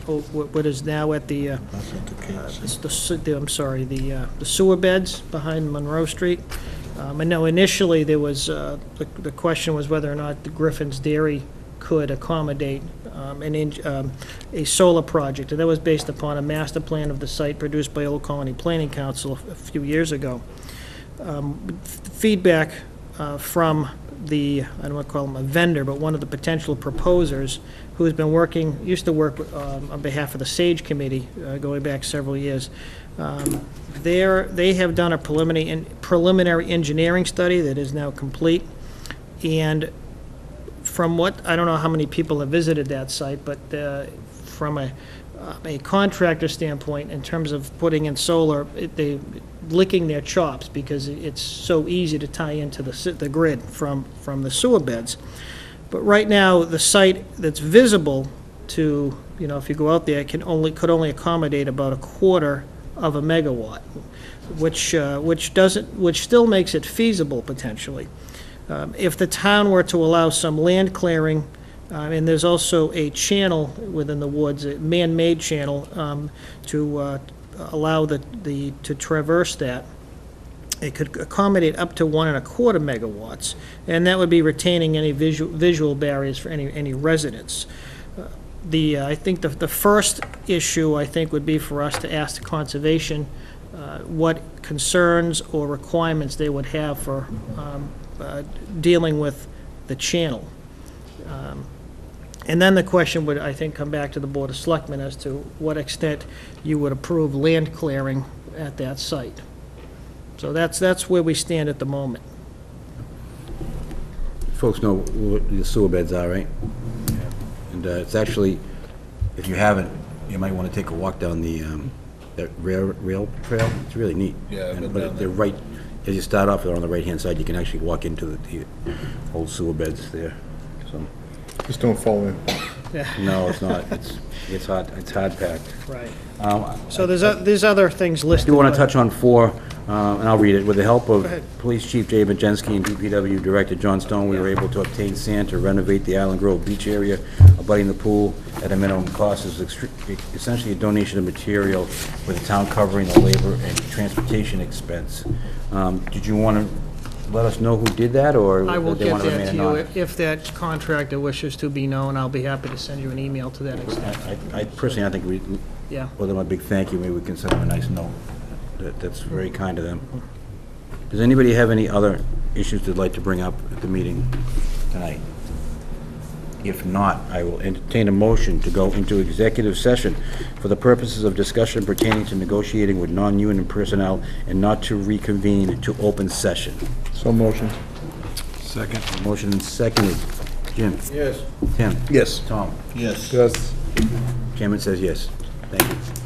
what is now at the, the sewer beds behind Monroe Street. I know initially there was, the question was whether or not the Griffin's Dairy could accommodate a solar project, and that was based upon a master plan of the site produced by Old Colony Planning Council a few years ago. Feedback from the, I don't want to call him a vendor, but one of the potential proposers who has been used to work on behalf of the SAGE Committee going back several years. They have done a preliminary engineering study that is now complete, and from what, I don't know how many people have visited that site, but from a contractor standpoint, in terms of putting in solar, they licking their chops because it's so easy to tie into the grid from the sewer beds. But right now, the site that's visible to, if you go out there, could only accommodate about 1/4 of a megawatt, which still makes it feasible potentially. If the town were to allow some land clearing, and there's also a channel within the woods, a man-made channel, to allow to traverse that, it could accommodate up to 1.25 megawatts, and that would be retaining any visual barriers for any residents. I think the first issue, I think, would be for us to ask the conservation what concerns or requirements they would have for dealing with the channel. And then the question would, I think, come back to the Board of Selectmen as to what extent you would approve land clearing at that site. So that's where we stand at the moment. Folks know what the sewer beds are, right? And it's actually, if you haven't, you might want to take a walk down that rail trail. It's really neat. Yeah, I've been But down they're right, as you start off, they're on the right-hand side, you can actually walk into the old sewer beds there, so. Just don't fall in. No, it's not. It's hard packed. Right. So there's other things I listed. do want but- to touch on 4, and I'll read it. With the help of Go ahead. Police Chief Jay Majensky and DPW Director John Stone, we were able to obtain sand to renovate the Island Grove beach area abutting the pool at a minimum cost. Is essentially a donation of material with the town covering the labor and transportation expense. Did you want to let us know who did that, or I will they get want to that remain to you. anonymous? If that contractor wishes to be known, I'll be happy to send you an email to that extent. I personally, I think we, Yeah. well, them a big thank you, maybe we can send them a nice note. That's very kind of them. Does anybody have any other issues they'd like to bring up at the meeting tonight? If not, I will entertain a motion to go into executive session for the purposes of discussion pertaining to negotiating with non-union personnel and not to reconvene to open session. So motion. Second. Motion and seconded. Jim? Yes. Tim? Yes. Tom? Yes. Yes. Chairman says yes. Thank you.